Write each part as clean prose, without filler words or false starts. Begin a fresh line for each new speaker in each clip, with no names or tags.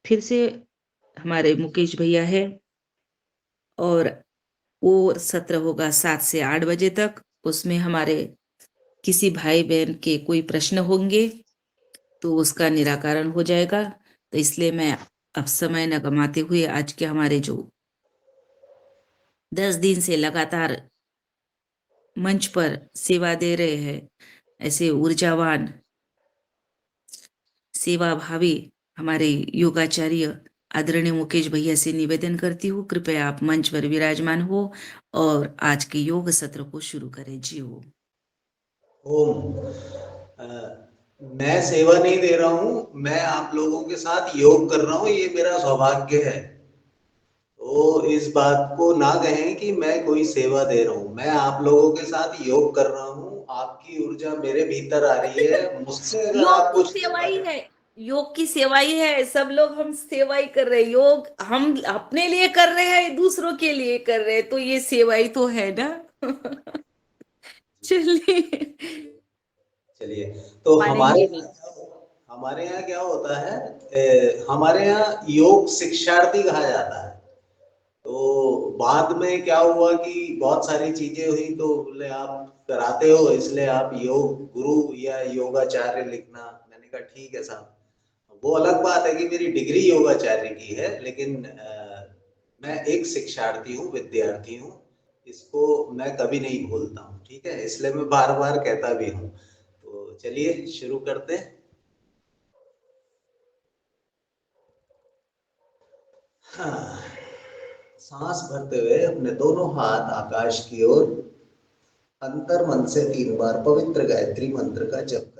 फिर से हमारे मुकेश भैया है और वो सत्र होगा 7 से 8 बजे तक। उसमें हमारे किसी भाई-बहन के कोई प्रश्न होंगे, तो उसका निराकरण हो जाएगा। तो इसलिए मैं अब समय न गँवाते हुए आज के हमारे जो 10 दिन से लगातार मंच पर सेवा दे रहे हैं, ऐसे ऊर्जावान, सेवाभावी हमारे योगाचार्य आदरणीय मुकेश भैया से निवेदन करती हूँ, कृपया आप मंच पर विराजमान हो और आज के योग सत्र को शुरू करें। जी ओम।
ओम। अ, मैं सेवा नहीं दे रहा हूँ, मैं आप लोगों के साथ योग कर रहा हूँ, ये मेरा सौभाग्य है। तो इस बात को ना कहें कि मैं कोई सेवा दे रहा हूँ, मैं आप लोगों के साथ योग कर रहा हूँ। आपकी ऊर्जा मेरे भीतर आ रही है, मुझसे अगर
योग
आप
तो
कुछ
सेवा ही है। योग की सेवा ही है। सब लोग हम सेवा ही कर रहे हैं। योग हम अपने लिए कर रहे हैं, दूसरों के लिए कर रहे हैं, तो ये सेवा ही तो है ना। चलिए,
चलिए। तो
मानेंगे नहीं।
हमारे यहाँ क्या होता है, हमारे यहाँ योग शिक्षार्थी कहा जाता है। तो बाद में क्या हुआ कि बहुत सारी चीजें हुई, तो बोले आप कराते हो इसलिए आप योग गुरु या योगाचार्य लिखना। मैंने कहा ठीक है साहब। वो अलग बात है कि मेरी डिग्री योगाचार्य की है, लेकिन मैं एक शिक्षार्थी हूँ, विद्यार्थी हूँ। इसको मैं कभी नहीं भूलता हूँ, ठीक है, इसलिए मैं बार बार कहता भी हूँ। तो चलिए शुरू करते हैं। हाँ। सांस भरते हुए अपने दोनों हाथ आकाश की ओर अंतर मन से 3 बार पवित्र गायत्री मंत्र का जप करें।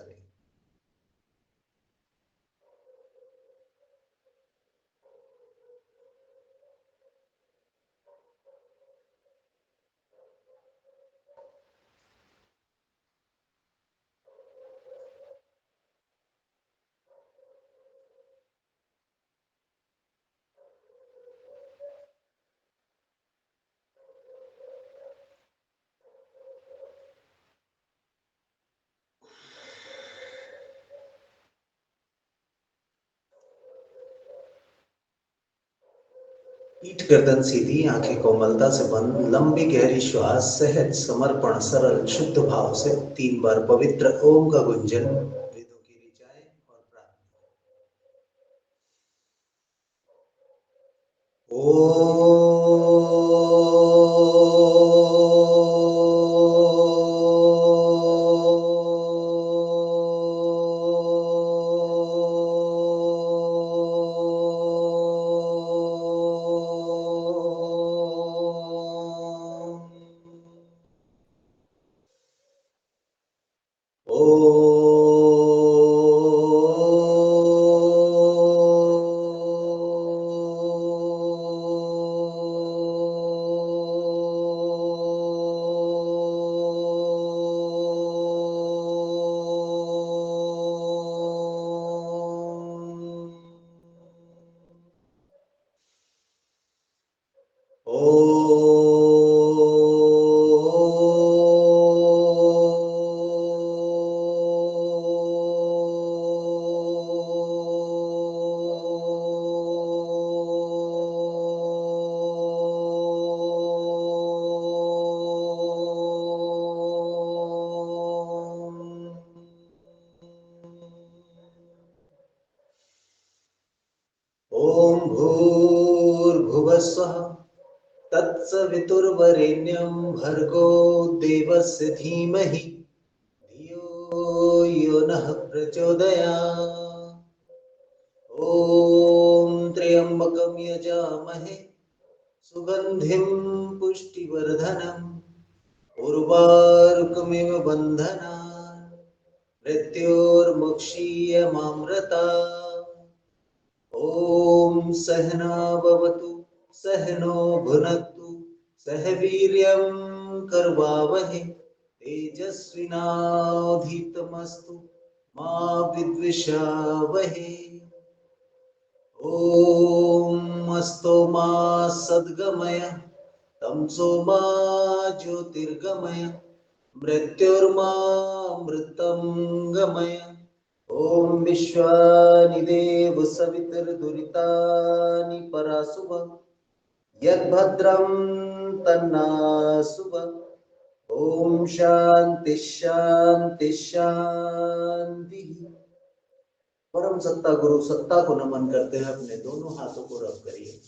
पीठ गर्दन सीधी, आंखें कोमलता से बंद, लंबी गहरी श्वास, सहज समर्पण, सरल शुद्ध भाव से 3 बार पवित्र ओम का गुंजन वेदों की ऋचाएं और प्रार्थना। ओम भूर्भुवः स्वः तत्सवितुर्वरेण्यं भर्गो देवस्य धीमहि धियो यो नः प्रचोदयात्। ॐ त्र्यम्बकं यजामहे सुगन्धिं पुष्टिवर्धनम् उर्वारुकमिव बन्धनान् मृत्योर्मुक्षीयमामृतात्। ॐ सहना भवतु सहनो भुनक्तु सह वीर्यं करवावहै तेजस्विनाधीतमस्तु मा विद्विषावहै। ॐ अस्तो मा सद्गमय तमसो मा ज्योतिर्गमय मृत्युर्मा मृतं गमय। ॐ विश्वानि देव सवितुर्दुरितानि परासुव यद्भद्रं तन्नासुव। ओम शांति शांति शांति। परम सत्ता गुरु सत्ता को नमन करते हैं, अपने दोनों हाथों को रब करिए।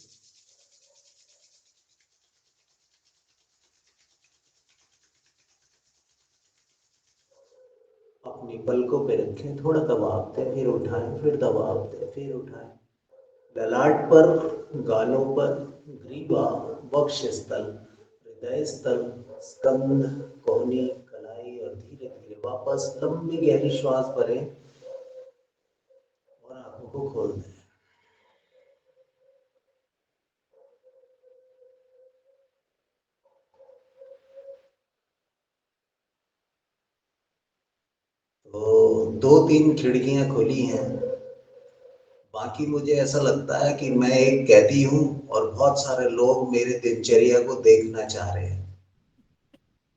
अपनी पलकों पे रखें, थोड़ा दबाव दें, फिर उठाएं, फिर दबाव दें, फिर उठाएं। ललाट पर, गालों पर, ग्रीवा, वक्षस्थल, हृदय स्थल, स्कंद, कोहनी, कलाई और धीरे धीरे वापस लंबी गहरी श्वास भरें और आंखों को खोल दें। तो दो तीन खिड़कियां खुली हैं, बाकी मुझे ऐसा लगता है कि मैं एक कैदी हूं और बहुत सारे लोग मेरे दिनचर्या को देखना चाह रहे हैं।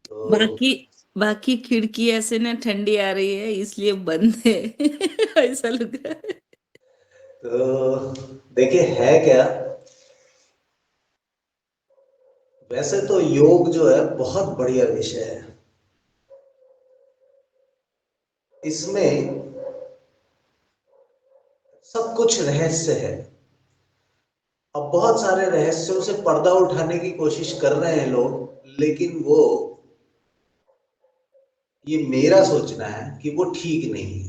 तो
बाकी बाकी खिड़की ऐसे ना ठंडी आ रही है इसलिए बंद है। ऐसा लग रहा है।
तो देखिए है क्या, वैसे तो योग जो है बहुत बढ़िया विषय है। इसमें सब कुछ रहस्य है। अब बहुत सारे रहस्यों से पर्दा उठाने की कोशिश कर रहे हैं लोग, लेकिन वो, ये मेरा सोचना है कि वो ठीक नहीं है।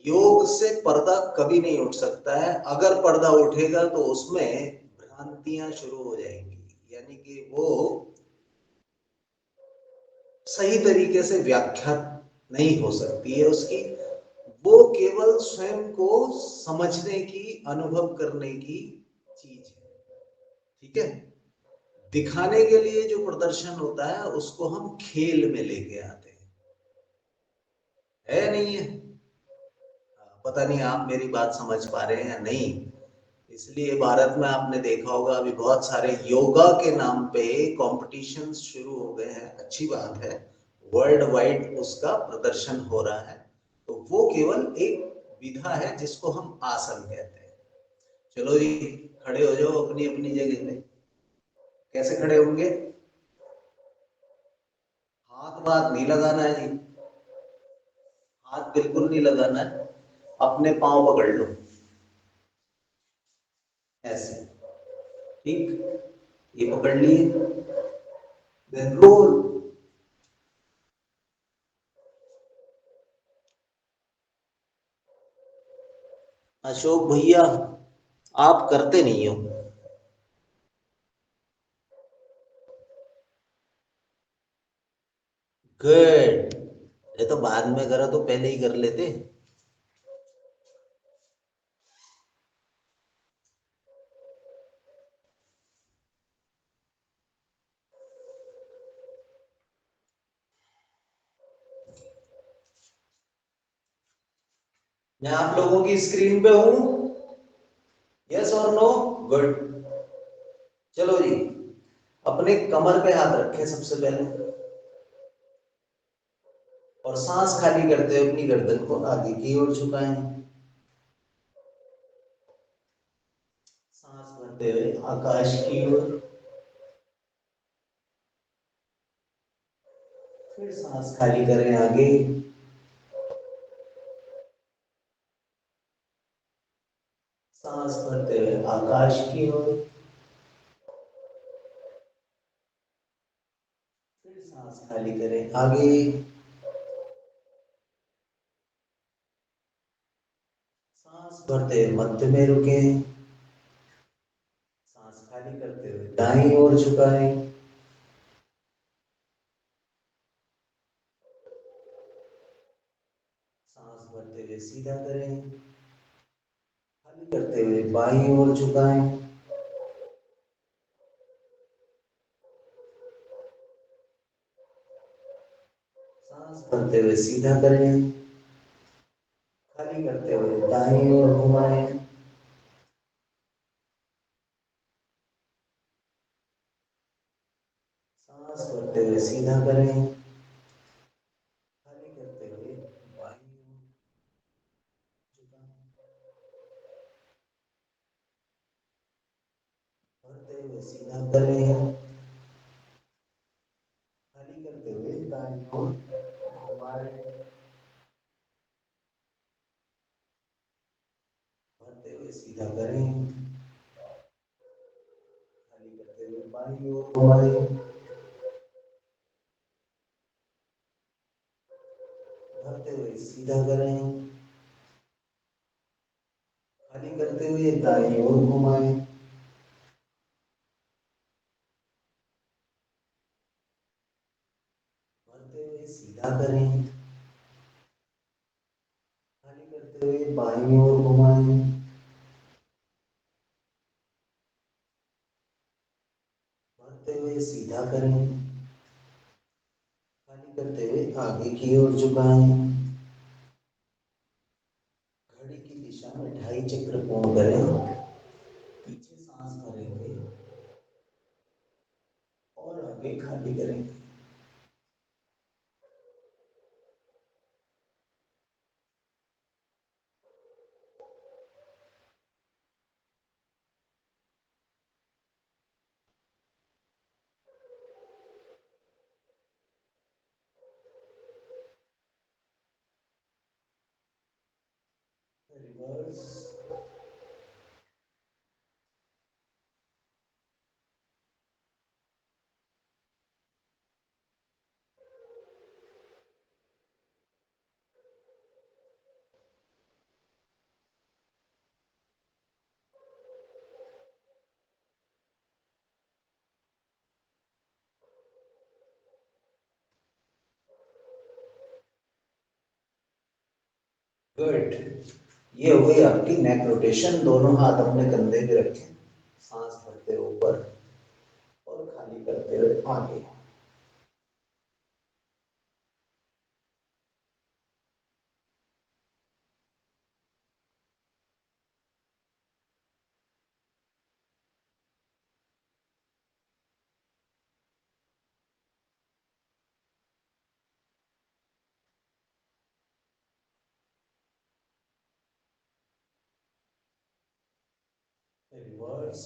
योग से पर्दा कभी नहीं उठ सकता है। अगर पर्दा उठेगा तो उसमें भ्रांतियां शुरू हो जाएंगी, यानी कि वो सही तरीके से व्याख्या नहीं हो सकती है उसकी। वो केवल स्वयं को समझने की, अनुभव करने की चीज है। ठीक है। दिखाने के लिए जो प्रदर्शन होता है उसको हम खेल में लेके आते हैं, है नहीं है? पता नहीं आप मेरी बात समझ पा रहे हैं या नहीं। इसलिए भारत में आपने देखा होगा अभी बहुत सारे योगा के नाम पे कंपटीशन शुरू हो गए हैं। अच्छी बात है, वर्ल्ड वाइड उसका प्रदर्शन हो रहा है। तो वो केवल एक विधा है जिसको हम आसन कहते हैं। चलो जी, खड़े हो जाओ अपनी अपनी जगह पे। कैसे खड़े होंगे? हाथ बात नहीं लगाना है जी, हाथ बिल्कुल नहीं लगाना है। अपने पांव पकड़ लो ऐसे। ठीक, ये पकड़ लिए, देन रोल। अशोक भैया, आप करते नहीं हो। गुड। ये तो बाद में करा तो पहले ही कर लेते। मैं आप लोगों की स्क्रीन पे हूं, यस और नो? गुड। चलो जी, अपने कमर पे हाथ रखें सबसे पहले और सांस खाली करते हुए अपनी गर्दन को आगे की ओर झुकाएं। सांस भरते हुए आकाश की ओर, फिर सांस खाली करें आगे। सांस भरते हुए आकाश की ओर, फिर सांस खाली करें आगे। सांस भरते हुए मध्य में रुके, सांस खाली करते हुए दाईं ओर झुकाएं। सांस भरते हुए सीधा करें, खाली करते हुए बाईं ओर झुकाएं। सांस भरते हुए सीधा करें, खाली करते हुए दाईं ओर घुमाएं। सांस भरते हुए सीधा करें, खाली करते हुए बाईं ओर। हुए सीधा करें, खाली करते हुए दाईं ओर घुमाएं, भरते हुए सीधा करें, खाली करते हुए बाईं ओर घुमाएं, भरते हुए सीधा करें, खाली करते हुए दाईं ओर घुमाएं, भरते हुए सीधा करें, खाली करते हुए बाईं ओर घुमाएं, भरते हुए सीधा करें, खाली करते हुए आगे की ओर झुकाएं, घड़ी की दिशा में 2.5 चक्र पूर्ण करें, पीछे सांस भरेंगे और आगे खाली करेंगे। Reverse, good. ये हो गई आपकी नेक रोटेशन। दोनों हाथ अपने कंधे पे रखें, सांस भरते हुए ऊपर और खाली करते हुए आगे। Reverse,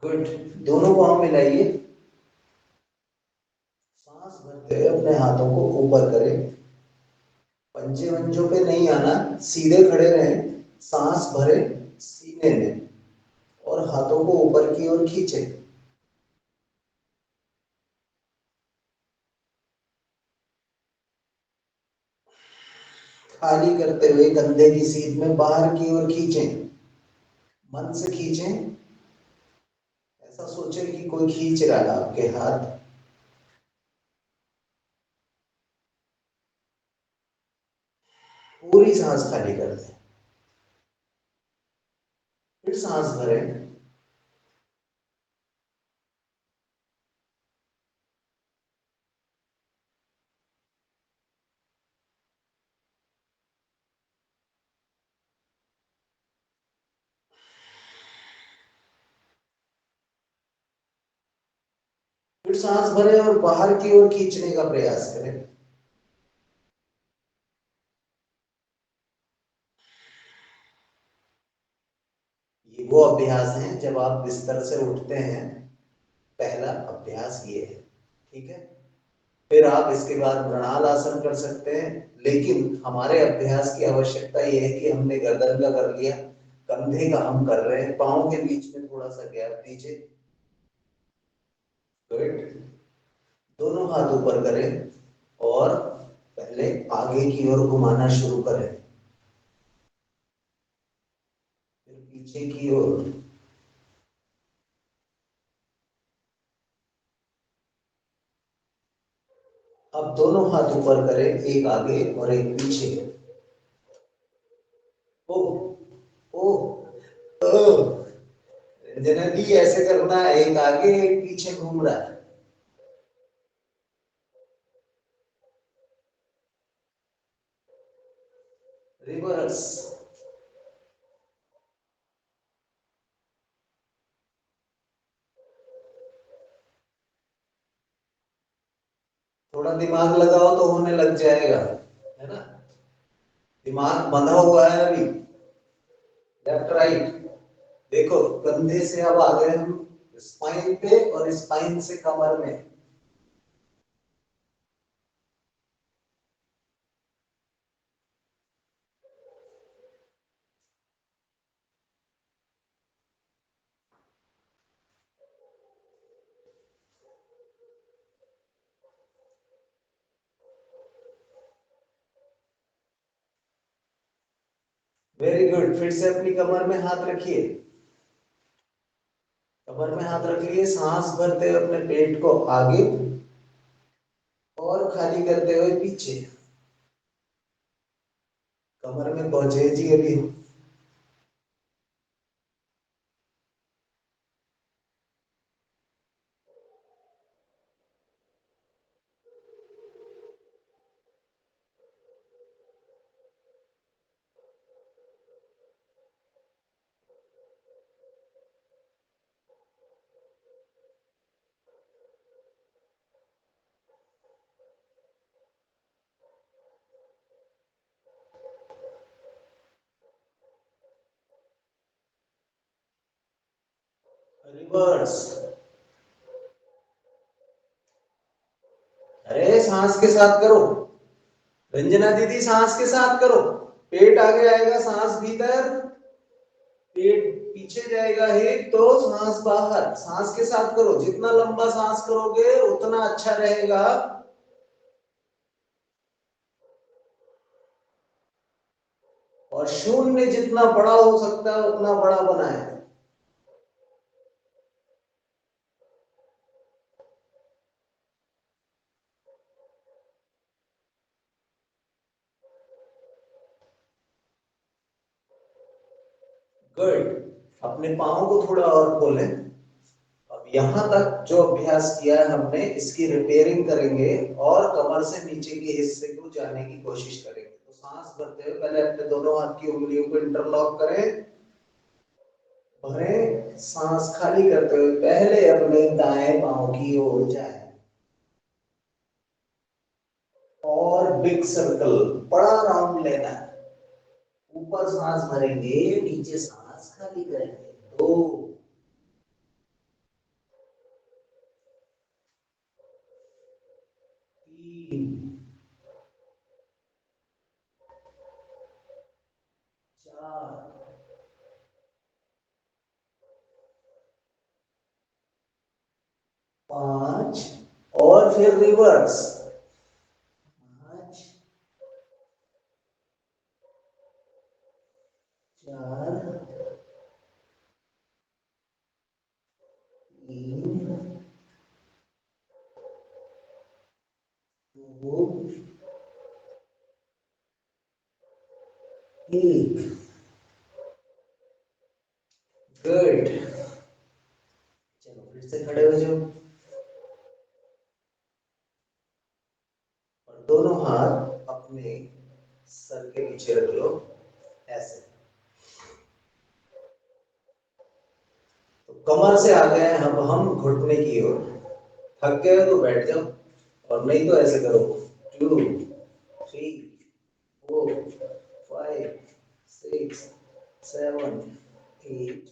good. दोनों पाँव मिलाइए, सांस भरते हुए अपने हाथों को ऊपर करें, पंजे वंजों पे नहीं आना, सीधे खड़े रहें, सांस भरे सीने में और हाथों को ऊपर की ओर खींचे। खाली करते हुए कंधे की सीध में बाहर की ओर खींचें, मन से खींचें, ऐसा सोचें कि कोई खींच रहा है आपके हाथ। पूरी सांस खाली कर दें, फिर सांस भरें, फिर सांस भरें और बाहर की ओर खींचने का प्रयास करें। ये वो अभ्यास हैं जब आप बिस्तर से उठते हैं, पहला अभ्यास ये है, ठीक है। फिर आप इसके बाद मृणाल आसन कर सकते हैं, लेकिन हमारे अभ्यास की आवश्यकता ये है कि हमने गर्दन का कर लिया, कंधे का हम कर रहे हैं, पाँव के बीच में थोड़ा सा गैप दीजिए। गुड। दोनों हाथ ऊपर करें और पहले आगे की ओर घुमाना शुरू करें, फिर पीछे की ओर। अब दोनों हाथ ऊपर करें, एक आगे और एक पीछे। ओ, ओ, ओ, जनरली ऐसे करना है, एक आगे एक पीछे घूम रहा है। रिवर्स। थोड़ा दिमाग लगाओ तो होने लग जाएगा, है ना। दिमाग बंधा हुआ है अभी। Left right. देखो कंधे से अब आ गए हम स्पाइन पे, और स्पाइन से कमर में। Very good. फिर से अपनी कमर में हाथ रखिए। कमर में हाथ रख लिए, सांस भरते हुए अपने पेट को आगे और खाली करते हुए पीछे। कमर में पहुंचे जी अभी। रिवर्स। अरे सांस के साथ करो, रंजना दीदी सांस के साथ करो। पेट आगे आएगा, सांस भीतर, पेट पीछे जाएगा हिप, तो सांस बाहर। सांस के साथ करो, जितना लंबा सांस करोगे उतना अच्छा रहेगा। और शून्य जितना बड़ा हो सकता है उतना बड़ा बनाए। गुड। अपने पाँव को थोड़ा और खोलें। अब यहां तक जो अभ्यास किया है हमने, इसकी रिपेयरिंग करेंगे और कमर से नीचे के हिस्से को जाने की कोशिश करेंगे। तो सांस भरते हुए पहले अपने दोनों हाथ की उंगलियों को इंटरलॉक करें, भरें, सांस खाली करते हुए पहले अपने दाएं पांव की ओर जाए। और बिग सर्कल, बड़ा राउंड लेना है। ऊपर सांस भरेंगे, नीचे सांस खाली करेंगे। दो, तीन, चार, पांच, और फिर रिवर्स। पांच, चार, तीन, दो, एक। गुड। चलो फिर से खड़े हो जाओ और दोनों हाथ अपने सर के पीछे रख लो, ऐसे। तो कमर से आ गए अब हम घुटने की ओर। थक गए हो तो बैठ जाओ, और नहीं तो ऐसे करो। 2, 3, 4, 5, 6, 7, 8,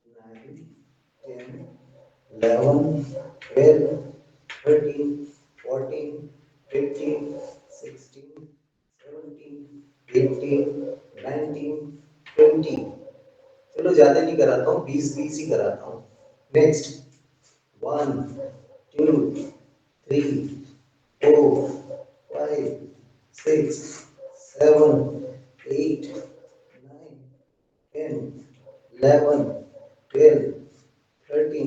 9, 10, 11, 12, 13, 14, 15, 16, 17, 18, 19, 20। चलो ज्यादा नहीं कराता हूँ, 20 ही कराता हूँ। नेक्स्ट। 1, 2, 3, 4, 5, 6, 7, 8, 9, 10, 11, 12, 13,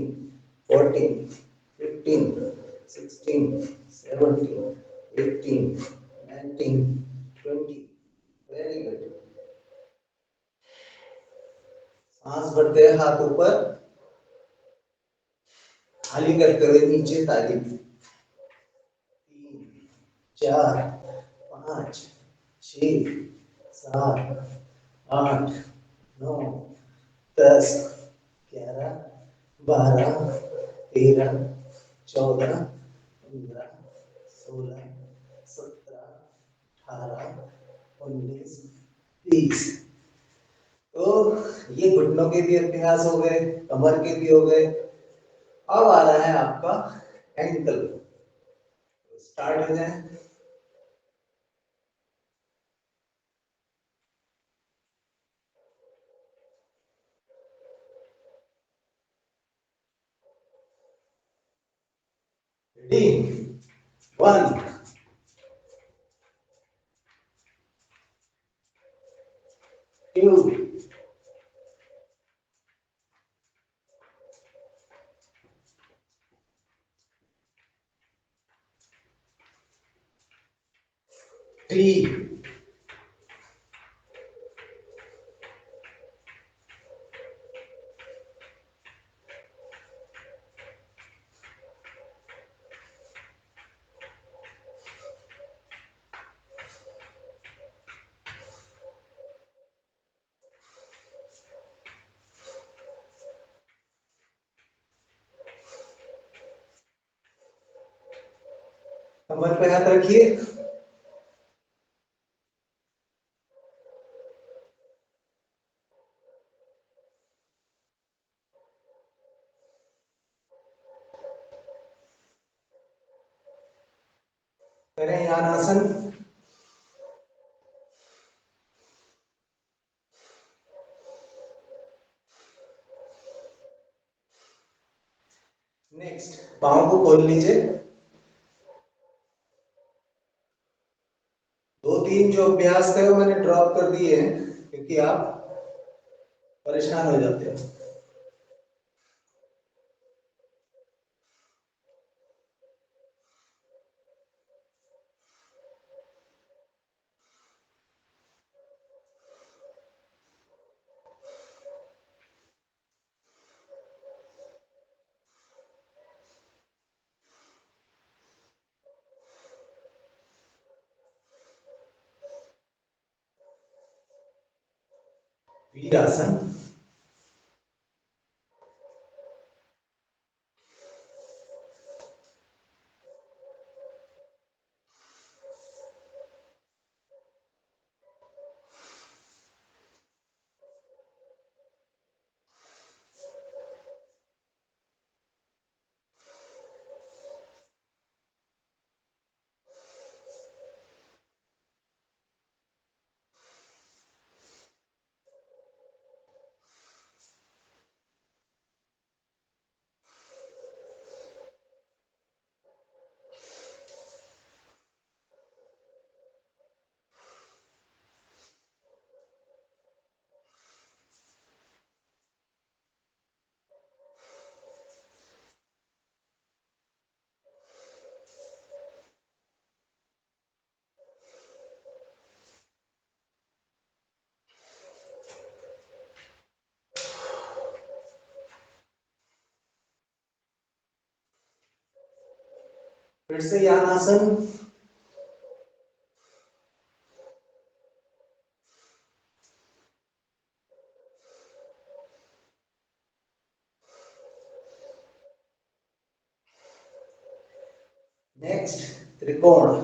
14, 15, 16, 17, 18, 19, 20। Very good. सांस भरते हैं हाथ ऊपर, खाली करते हुए नीचे ताली। 3, 4, 5, 6, 7, 8, 9, 10, 11, 12, 13, 14, 15, 16, 17, 18, 19, 20। तो ये घुटनों के भी अभ्यास हो गए, कमर के भी हो गए। अब आ रहा है आपका एंकल। स्टार्ट हो जाए। रेडी, 1, 2, 3, कमर पे हाथ रखिए। करें ध्यान आसन। नेक्स्ट, पाँव को खोल लीजिए। 2-3 जो अभ्यास थे वो मैंने ड्रॉप कर दिए हैं क्योंकि आप परेशान हो जाते हो। वीरासन। फिर से यानासन। नेक्स्ट, त्रिकोण।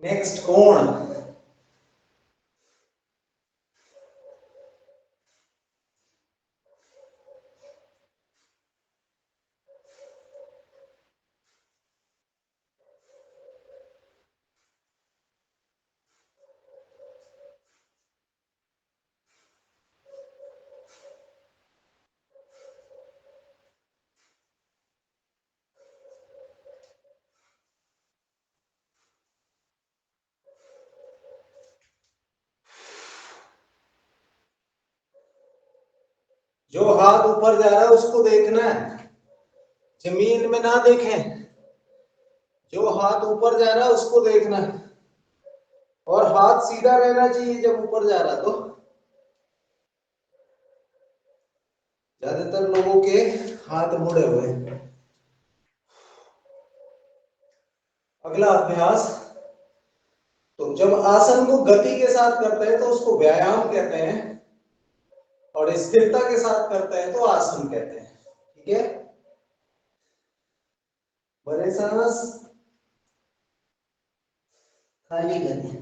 नेक्स्ट, कोण। जो हाथ ऊपर जा रहा है उसको देखना है, जमीन में ना देखें। जो हाथ ऊपर जा रहा है उसको देखना है, और हाथ सीधा रहना चाहिए जब ऊपर जा रहा है। तो ज्यादातर लोगों के हाथ मुड़े हुए हैं। अगला अभ्यास, तो जब आसन को गति के साथ करते हैं तो उसको व्यायाम कहते हैं, और स्थिरता के साथ करते हैं तो आसन कहते हैं। ठीक है, बड़े सांस खाली करें।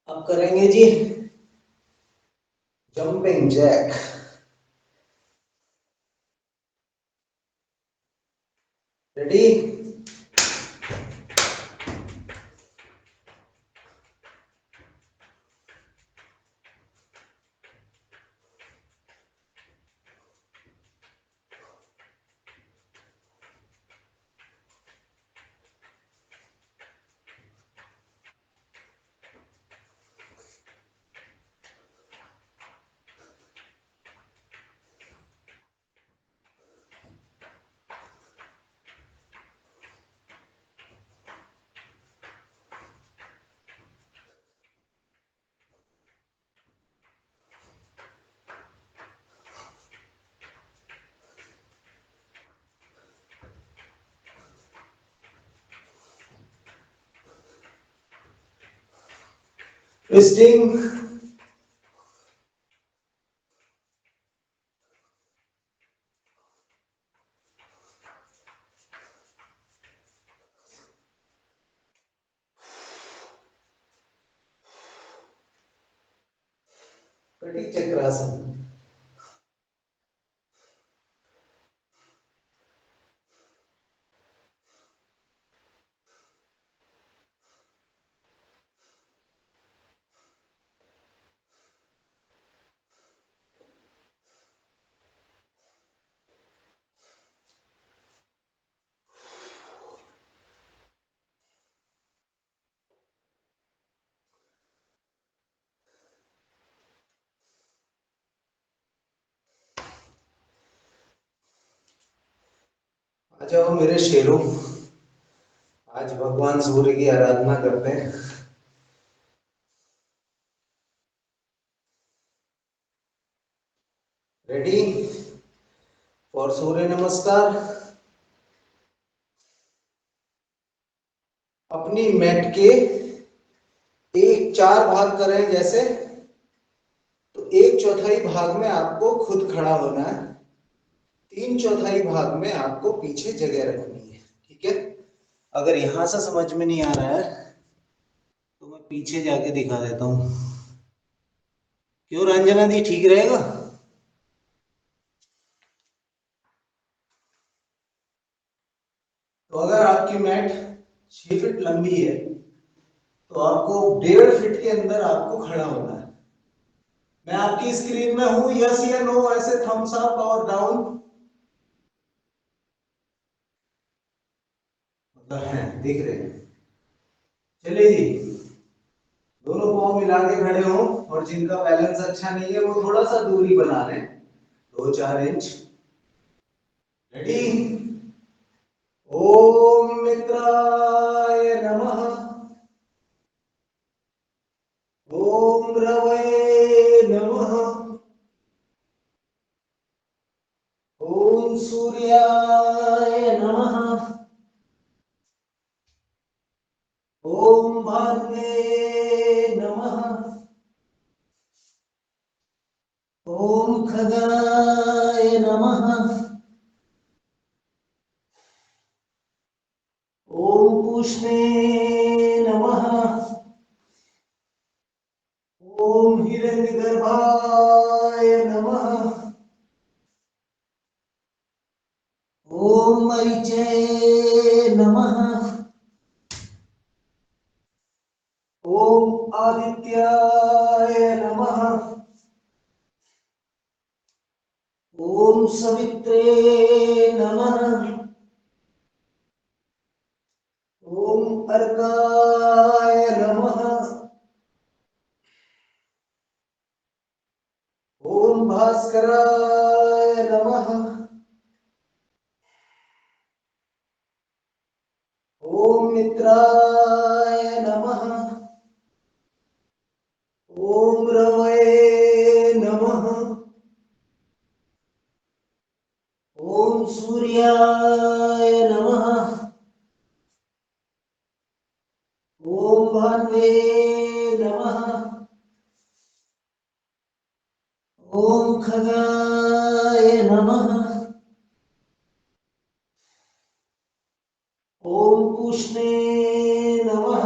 अब करेंगे जी जंपिंग जैक। रेडी? ट्विस्टिंग, कटी चक्रासन। आ जाओ मेरे शेरों, आज भगवान सूर्य की आराधना करते हैं। रेडी फॉर सूर्य नमस्कार। अपनी मैट के एक चार भाग करें जैसे, तो एक चौथाई भाग में आपको खुद खड़ा होना है, तीन चौथाई भाग में आपको पीछे जगह रखनी है। ठीक है, अगर यहां से समझ में नहीं आ रहा है तो मैं पीछे जाके दिखा देता हूं। क्यों रंजना दी, ठीक रहेगा? तो अगर आपकी मैट 6 फीट लंबी है तो आपको 1.5 फीट के अंदर आपको खड़ा होना है। मैं आपकी स्क्रीन में हूं, यस या नो, ऐसे थम्स अप और डाउन, मतलब है दिख रहे हैं। चलिए जी, दोनों पांव मिला के खड़े हो, और जिनका बैलेंस अच्छा नहीं है वो थोड़ा सा दूरी बना लें, 2-4 इंच। रेडी? ओम मित्राय नमः, ओम रवये नमः, ओम सूर्याय नमः, ओम भाग्ये नमः, ओम खगाय नमः, पूष्णे नमः। ओम हिरण्यगर्भाय नमः। ओम मरीचे नमः। ओम आदित्याय नमः। ओम सवित्रे नमः। ओम अर्काय नमः। ओम भास्कराय नमः। ओम मित्राय नमः। ओम रवये नमः। ओम सूर्याय नमः। ओम भान्वे नमः। ओम खगाय नमः। ओम पूष्णे नमः।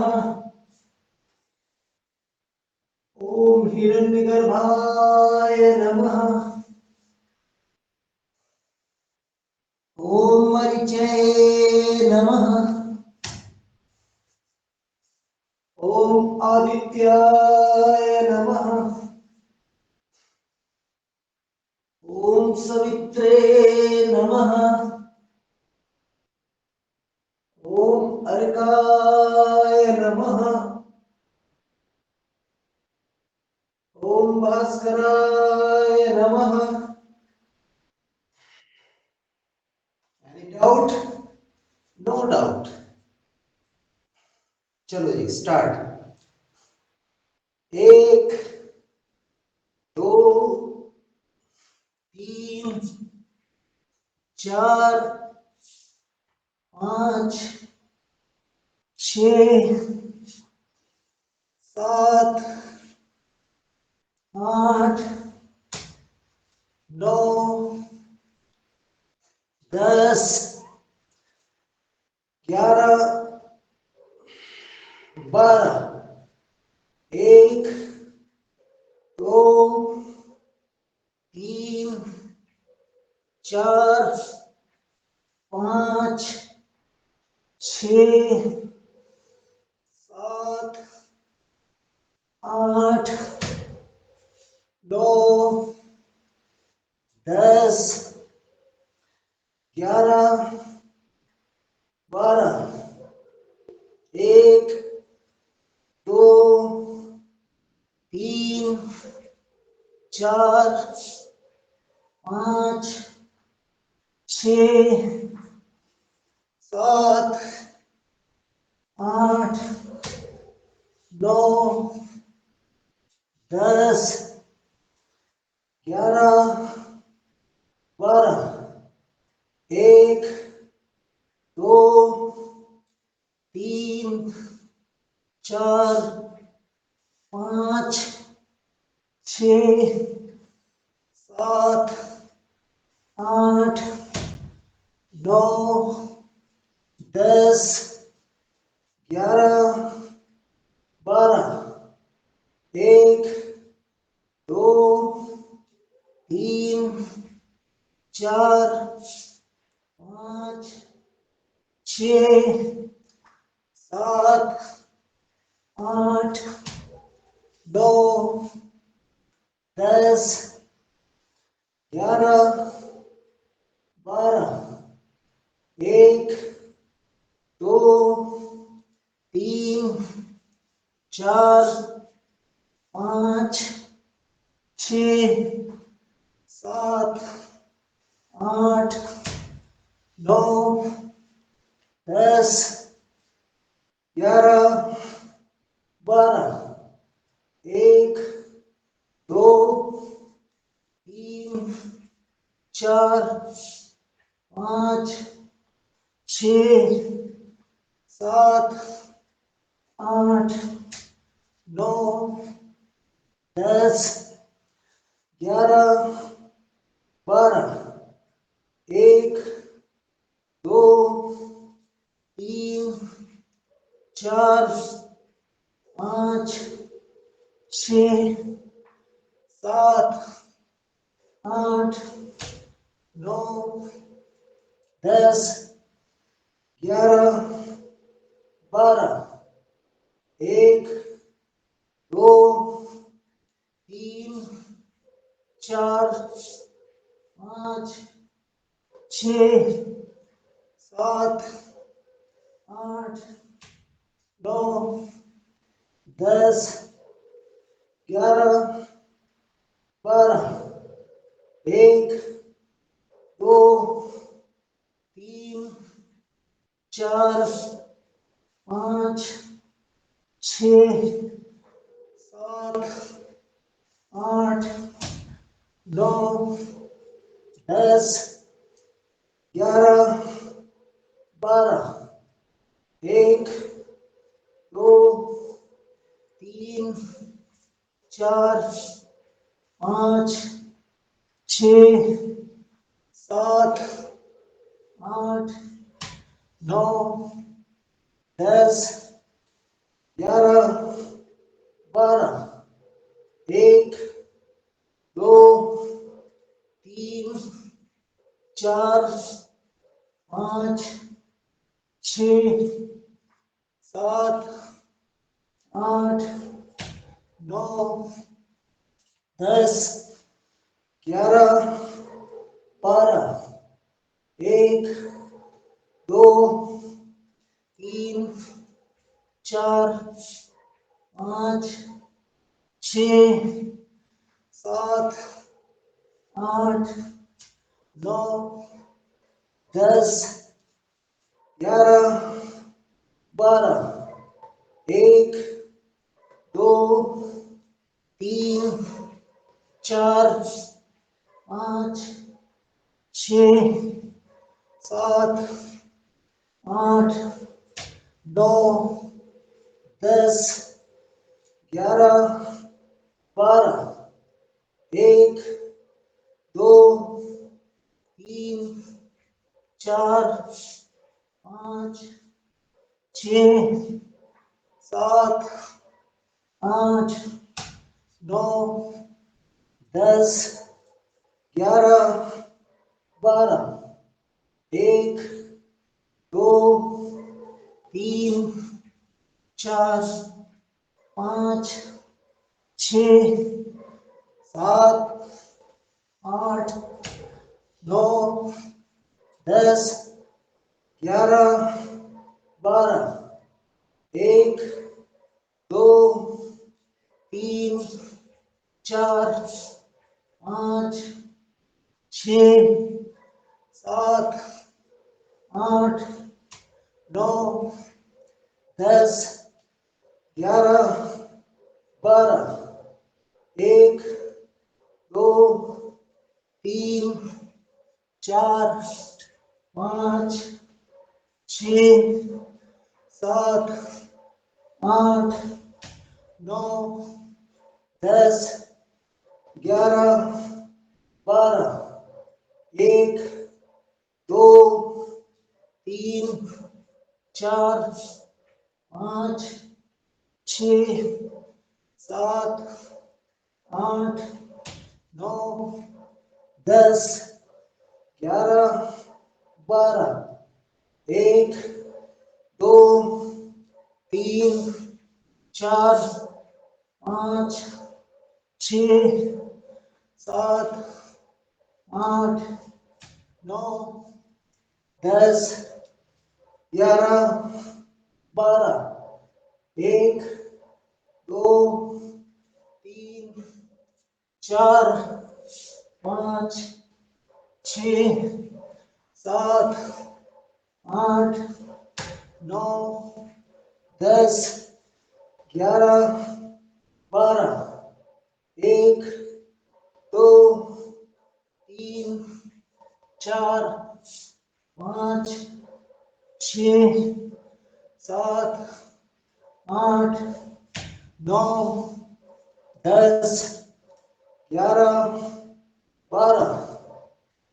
ओम हिरण्यगर्भाय नमः। ओम मरीचे नमः। ओम आदित्याय नमः। ओम सवित्रे नमः। ओम अर्काय नमः। ओम भास्कराय नमः। Any doubt? No doubt. चलो जी स्टार्ट। एक, दो, तीन, चार, पांच, छः, सात, आठ, नौ, 10, 11, 12। एक, दो, तीन, चार, पांच, छः, सात, आठ, नौ, 10, 11, 12। एक, दो, तीन, चार, पांच, छः, सात, आठ, नौ, 10, 11, 12। एक, दो, तीन, चार, पांच, छः, सात, आठ, नौ, 10, 11, 12। एक, दो, तीन, चार, पांच, छः, सात, आठ, नौ, 10, 11, 12। एक, दो, तीन, चार, पांच, छः, सात, आठ, नौ, 10, 11, 12। एक, दो, तीन, चार, पांच, छः, सात, आठ, नौ, 10, 11, 12। एक, दो, तीन, 4 5 6 7 8 9 10 11 12 1 2 3 4 5 6 7 8 9 10 11 12 1 2 3 4 5 6 7 8 9 10 11 12 1 2 3 4 5 6 7 8 9 10 11 12 1 2 3 4 5 6 7 8 9 10 11 12 1 2 3 4 5 6 7 8 9 10 11 12 1 2 3 4 5 6 7 8 9 10 11 12 1 2 3 4 5 6 7 8 9 10 11 12 1 2 3 4 5 6 7 8 9 10 11 12 1 2 3 4 5 6 7 8 9 10 11 12 1 2 3 4 5 6 7 8 9 10 11 12 1 2 3 4 5 6 7 8 9 10 11 12 1 2 3 4 5 6 7 8 9 10 11 12 1 2 3 4 5 6 7 8 9 10 11 12 1 2 3 4 5 6 7 8 9 10 11 12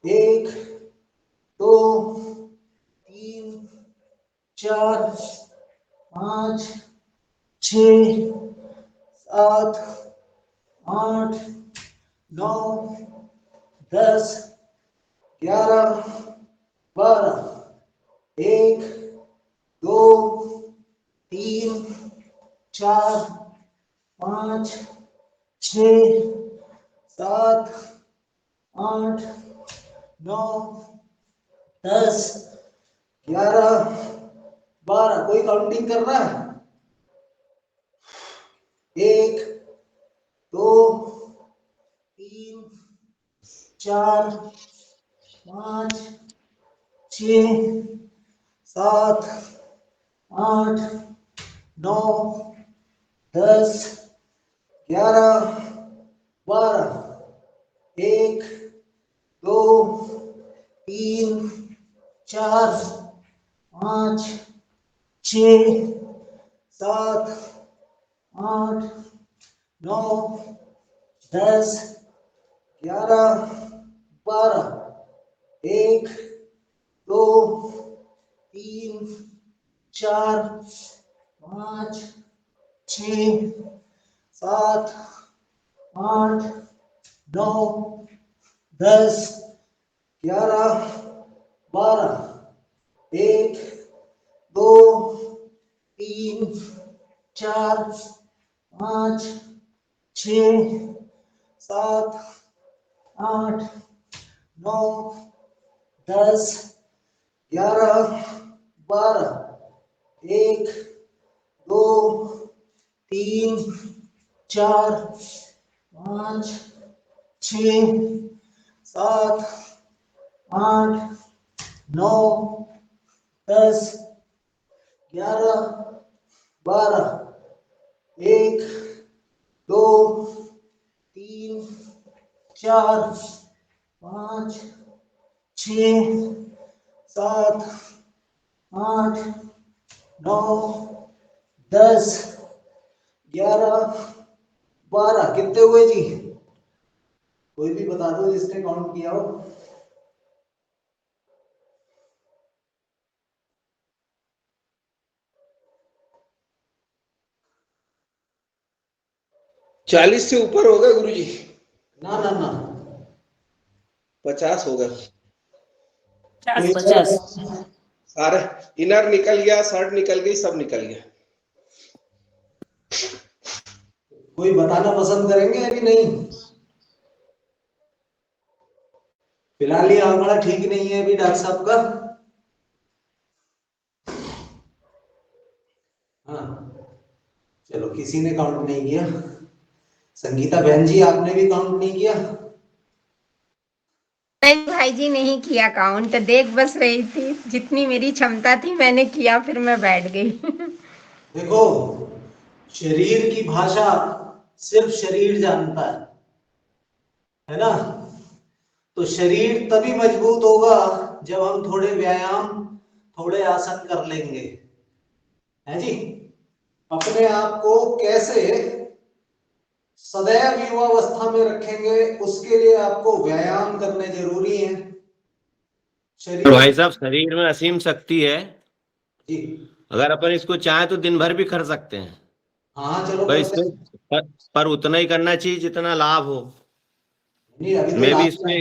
1 2 3 4 5 6 7 8 9 10 11 12 1 2 3 4 5 6 7 8 9 10 11 12। कोई काउंटिंग कर रहा है? 1 2 3 4 5 6 7 8 9 10 11 12। 1 2 3 4 5 6 7 8 9 10 11 12। 1 2 3 4 5 6 7 8 9 10 11 12। 1 2 3 4 5 6 7 8 9 10 11 12। 1 2 3 4 5 6 7 8 9 10 11 12। 1 2 3 4 5 6 7 8 9 10 11 12। कितने हुए जी? कोई भी बता दो जिसने काउंट किया हो।
40 से ऊपर होगा गुरुजी।
ना ना ना,
50 होगा।
50।
सारे इनर निकल गया, शर्ट निकल गई, सब निकल गया।
कोई बताना पसंद करेंगे कि नहीं? फिलहाल ये आंकड़ा ठीक नहीं है अभी डॉक्टर साहब का। हाँ, चलो किसी ने काउंट नहीं किया। संगीता बहन जी आपने भी काउंट नहीं किया?
नहीं भाई जी, नहीं किया काउंट, देख बस रही थी, जितनी मेरी क्षमता थी मैंने किया, फिर मैं बैठ गई।
देखो, शरीर की भाषा सिर्फ शरीर जानता है ना? तो शरीर तभी मजबूत होगा जब हम थोड़े व्यायाम, थोड़े आसन कर लेंगे, है जी। अपने आप को कैसे सदैव युवावस्था में रखेंगे, उसके लिए आपको व्यायाम करने जरूरी है।
और
शरीर
भाई साहब, शरीर में असीम शक्ति है।
जी।
अगर अपन इसको चाहें तो दिन भर भी कर सकते हैं।
हाँ चलो
पर
करते
इसमें
हैं।
पर उतना ही करना चाहिए जितना लाभ हो।
नहीं अभी तो
मैं भी
लाभ
इसको
है।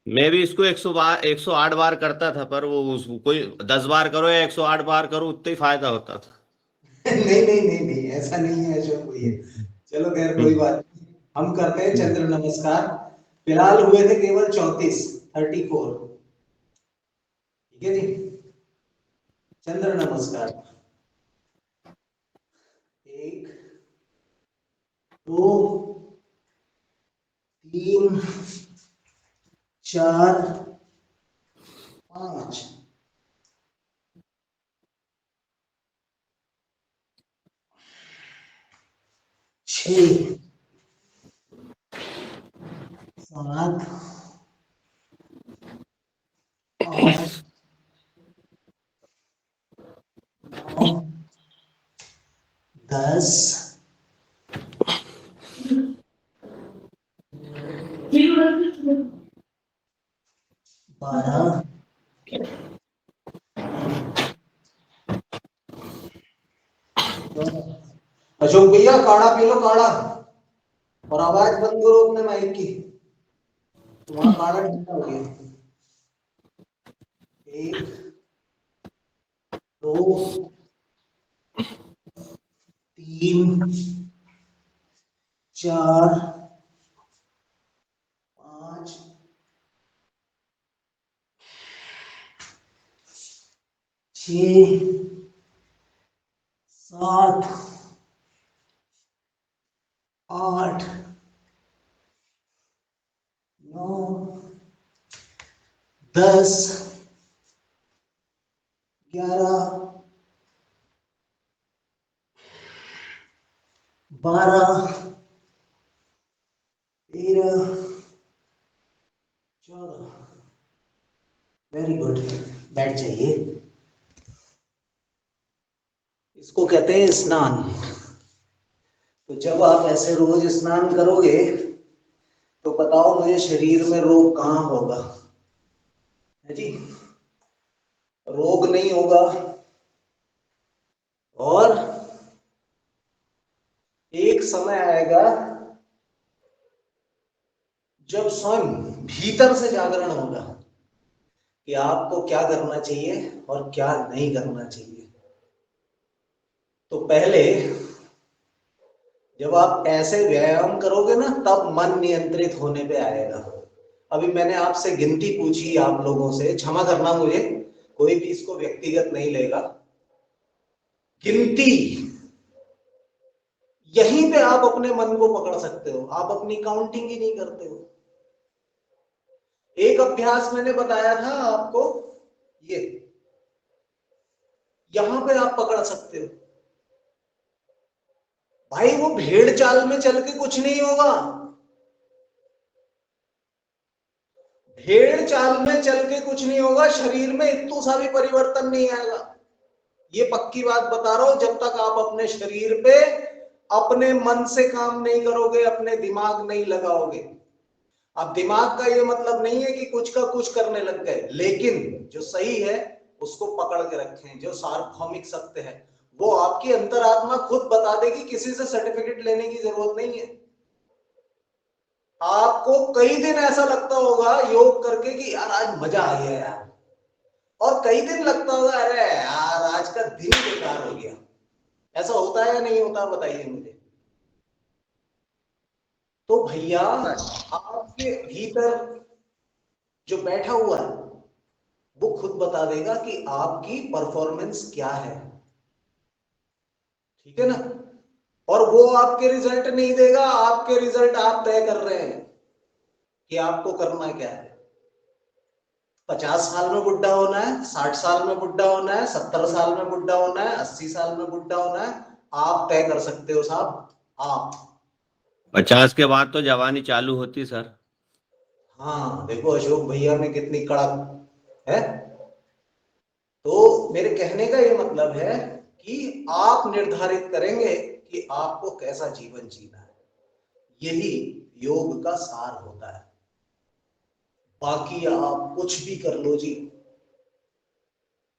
मैं भी इसको 108 बार करता था, पर वो कोई 10 बार करो या 108 बार करो, उतना ही फायदा होता था।
नहीं नहीं नहीं नहीं, ऐसा नहीं है अशोक भैया। चलो खैर कोई
हम्म।
बात नहीं, हम करते हैं चंद्र नमस्कार। फिलहाल हुए थे केवल 34। ठीक है जी। चंद्र नमस्कार। 1 2 3 4 5 6 7 8 9 10 12 अशोक भैया काढ़ा पी लो काढ़ा, और आवाज बंद करो अपने माइक की, तुम्हारा काढ़ा ठंडा हो गया। 1 2 3 4 5 6 7 8 9 10 11 12 13 14। वेरी गुड, बैठ जाइए। इसको कहते हैं स्नान। तो जब आप ऐसे रोज स्नान करोगे तो बताओ मुझे शरीर में रोग कहाँ होगा? है जी, रोग नहीं होगा। और एक समय आएगा जब स्वयं भीतर से जागरण होगा कि आपको क्या करना चाहिए और क्या नहीं करना चाहिए। तो पहले जब आप ऐसे व्यायाम करोगे ना तब मन नियंत्रित होने पे आएगा। अभी मैंने आपसे गिनती पूछी, आप लोगों से क्षमा करना, मुझे कोई भी इसको व्यक्तिगत नहीं लेगा। गिनती, यहीं पे आप अपने मन को पकड़ सकते हो, आप अपनी काउंटिंग ही नहीं करते हो। एक अभ्यास मैंने बताया था आपको, ये यहां पे आप पकड़ सकते हो। भाई वो भेड़ चाल में चल के कुछ नहीं होगा, भेड़ चाल में चल के कुछ नहीं होगा, शरीर में इतू सा भी परिवर्तन नहीं आएगा। ये पक्की बात बता रहा हूं, जब तक आप अपने शरीर पे अपने मन से काम नहीं करोगे, अपने दिमाग नहीं लगाओगे। अब दिमाग का ये मतलब नहीं है कि कुछ का कुछ करने लग गए, लेकिन जो सही है उसको पकड़ के रखें। जो सार्वभौमिक सत्य है वो आपकी अंतरात्मा खुद बता देगी, किसी से सर्टिफिकेट लेने की जरूरत नहीं है। आपको कई दिन ऐसा लगता होगा योग करके कि यार आज मजा आ गया यार, और कई दिन लगता होगा अरे यार आज का दिन बेकार हो गया। ऐसा होता है या नहीं होता, बताइए मुझे। तो भैया आपके भीतर जो बैठा हुआ है वो खुद बता देगा कि आपकी परफॉर्मेंस क्या है, ठीक है ना। और वो आपके रिजल्ट नहीं देगा, आपके रिजल्ट आप तय कर रहे हैं कि आपको करना क्या है। 50 साल में बुढ़ा होना है, 60 साल में बुढ़ा होना है, 70 साल में बुढ़ा होना है, 80 साल में बुढ़ा होना है, आप तय कर सकते हो साहब। आप
50 के बाद तो जवानी चालू होती सर।
हाँ देखो अशोक भैया में कितनी कड़क है। तो मेरे कहने का ये मतलब है कि आप निर्धारित करेंगे कि आपको कैसा जीवन जीना है। यही योग का सार होता है। बाकी आप कुछ भी कर लो जी,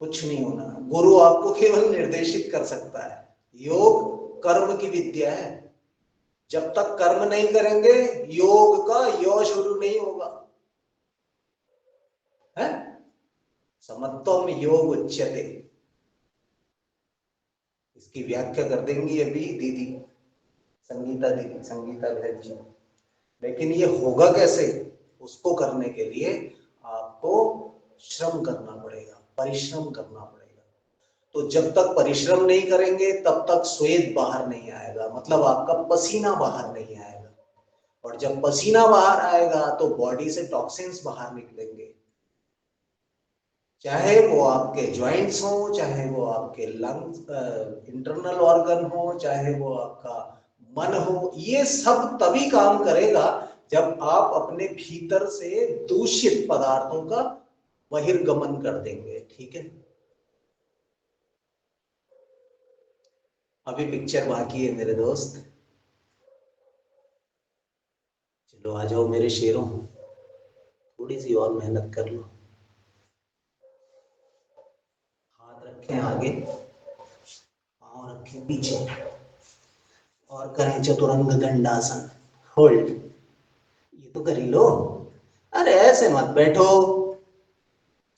कुछ नहीं होना। गुरु आपको केवल निर्देशित कर सकता है। योग कर्म की विद्या है। जब तक कर्म नहीं करेंगे योग का यो शुरू नहीं होगा, है। समत्वम योग उच्यते, इसकी व्याख्या कर देंगी अभी दीदी, संगीता दीदी, संगीता बहन जी। लेकिन ये होगा कैसे, उसको करने के लिए आपको श्रम करना पड़ेगा, परिश्रम करना पड़ेगा। तो जब तक परिश्रम नहीं करेंगे तब तक श्वेत बाहर नहीं आएगा, मतलब आपका पसीना बाहर नहीं आएगा। और जब पसीना बाहर आएगा तो बॉडी से टॉक्सिन्स बाहर निकलेंगे, चाहे वो आपके जॉइंट्स हो, चाहे वो आपके लंग्स, इंटरनल ऑर्गन हो, चाहे वो आपका मन हो। ये सब तभी काम करेगा जब आप अपने भीतर से दूषित पदार्थों का बहिर्गमन कर देंगे, ठीक है। अभी पिक्चर बाकी है मेरे दोस्त, चलो आ जाओ मेरे शेरों, थोड़ी सी और मेहनत कर लो। हाथ रखें आगे, पाँव रखें पीछे, और करें चतुरंग दंडासन। होल्ड, ये तो कर ही लो। अरे ऐसे मत बैठो,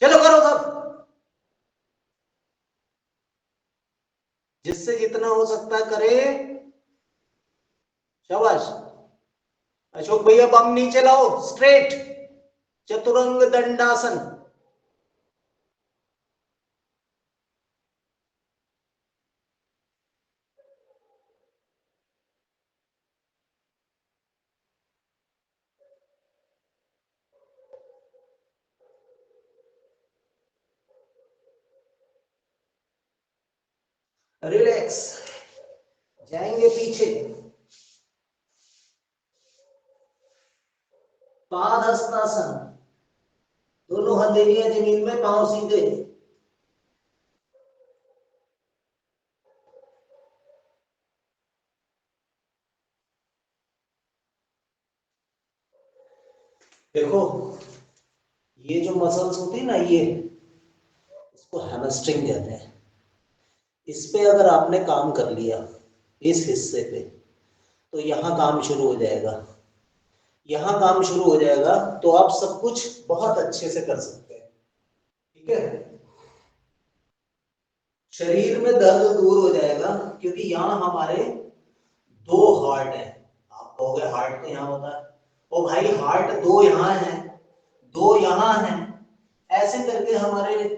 चलो करो सब, जिससे जितना हो सकता है करे। शाबाश। अशोक भैया बम नीचे लाओ, स्ट्रेट, चतुरंग दंडासन। रिलैक्स, जाएंगे पीछे। पादहस्तासन, दोनों हथेलियां जमीन में, पांव सीधे। देखो, ये जो मसल्स होती है ना, ये इसको हैमस्ट्रिंग कहते हैं। इस पे अगर आपने काम कर लिया, इस हिस्से पे, तो यहाँ काम शुरू हो जाएगा। यहाँ काम शुरू हो जाएगा तो आप सब कुछ बहुत अच्छे से कर सकते हैं। ठीक है, शरीर में दर्द दूर हो जाएगा, क्योंकि यहाँ हमारे दो हार्ट है। आप कहोगे हार्ट तो यहाँ होता है, ओ भाई हार्ट दो यहाँ है, दो यहाँ है। ऐसे करके हमारे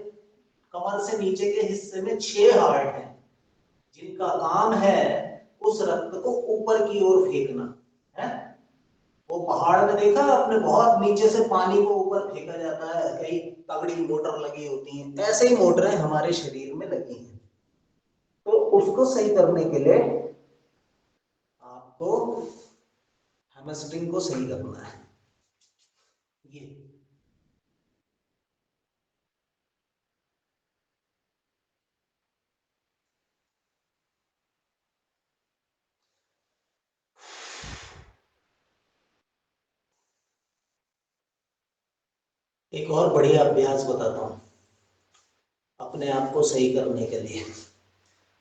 कमर से नीचे के हिस्से में 6 हार्ट हैं, जिनका काम है उस रक्त को ऊपर की ओर फेंकना है। वो पहाड़ में देखा आपने, बहुत नीचे से पानी को ऊपर फेंका जाता है, कई तगड़ी मोटर लगी होती हैं। ऐसे ही मोटरें हमारे शरीर में लगी हैं। तो उसको सही करने के लिए आपको हैमस्ट्रिंग को सही करना है। ये एक और बढ़िया अभ्यास बताता हूँ अपने आप को सही करने के लिए,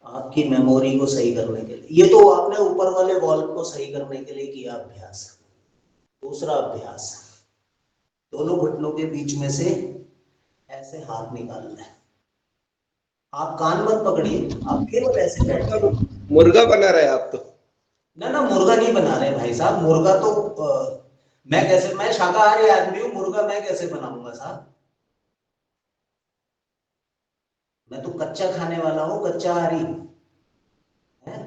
आपकी मेमोरी को सही करने के लिए। ये तो आपने ऊपर वाले वॉल्व को सही करने के लिए किया अभ्यास। दूसरा अभ्यास, दोनों घुटनों के बीच में से ऐसे हाथ निकालना है। आप कान मत पकड़िए, आप केवल ऐसे बैठिए।
मुर्गा बना रहे आप तो।
ना ना, मुर्गा नहीं बना रहे भाई साहब। मुर्गा तो मैं कैसे, मैं शाकाहारी आदमी हूँ, मुर्गा मैं कैसे बनाऊंगा साहब। मैं तो कच्चा खाने वाला हूँ, कच्चाहारी है।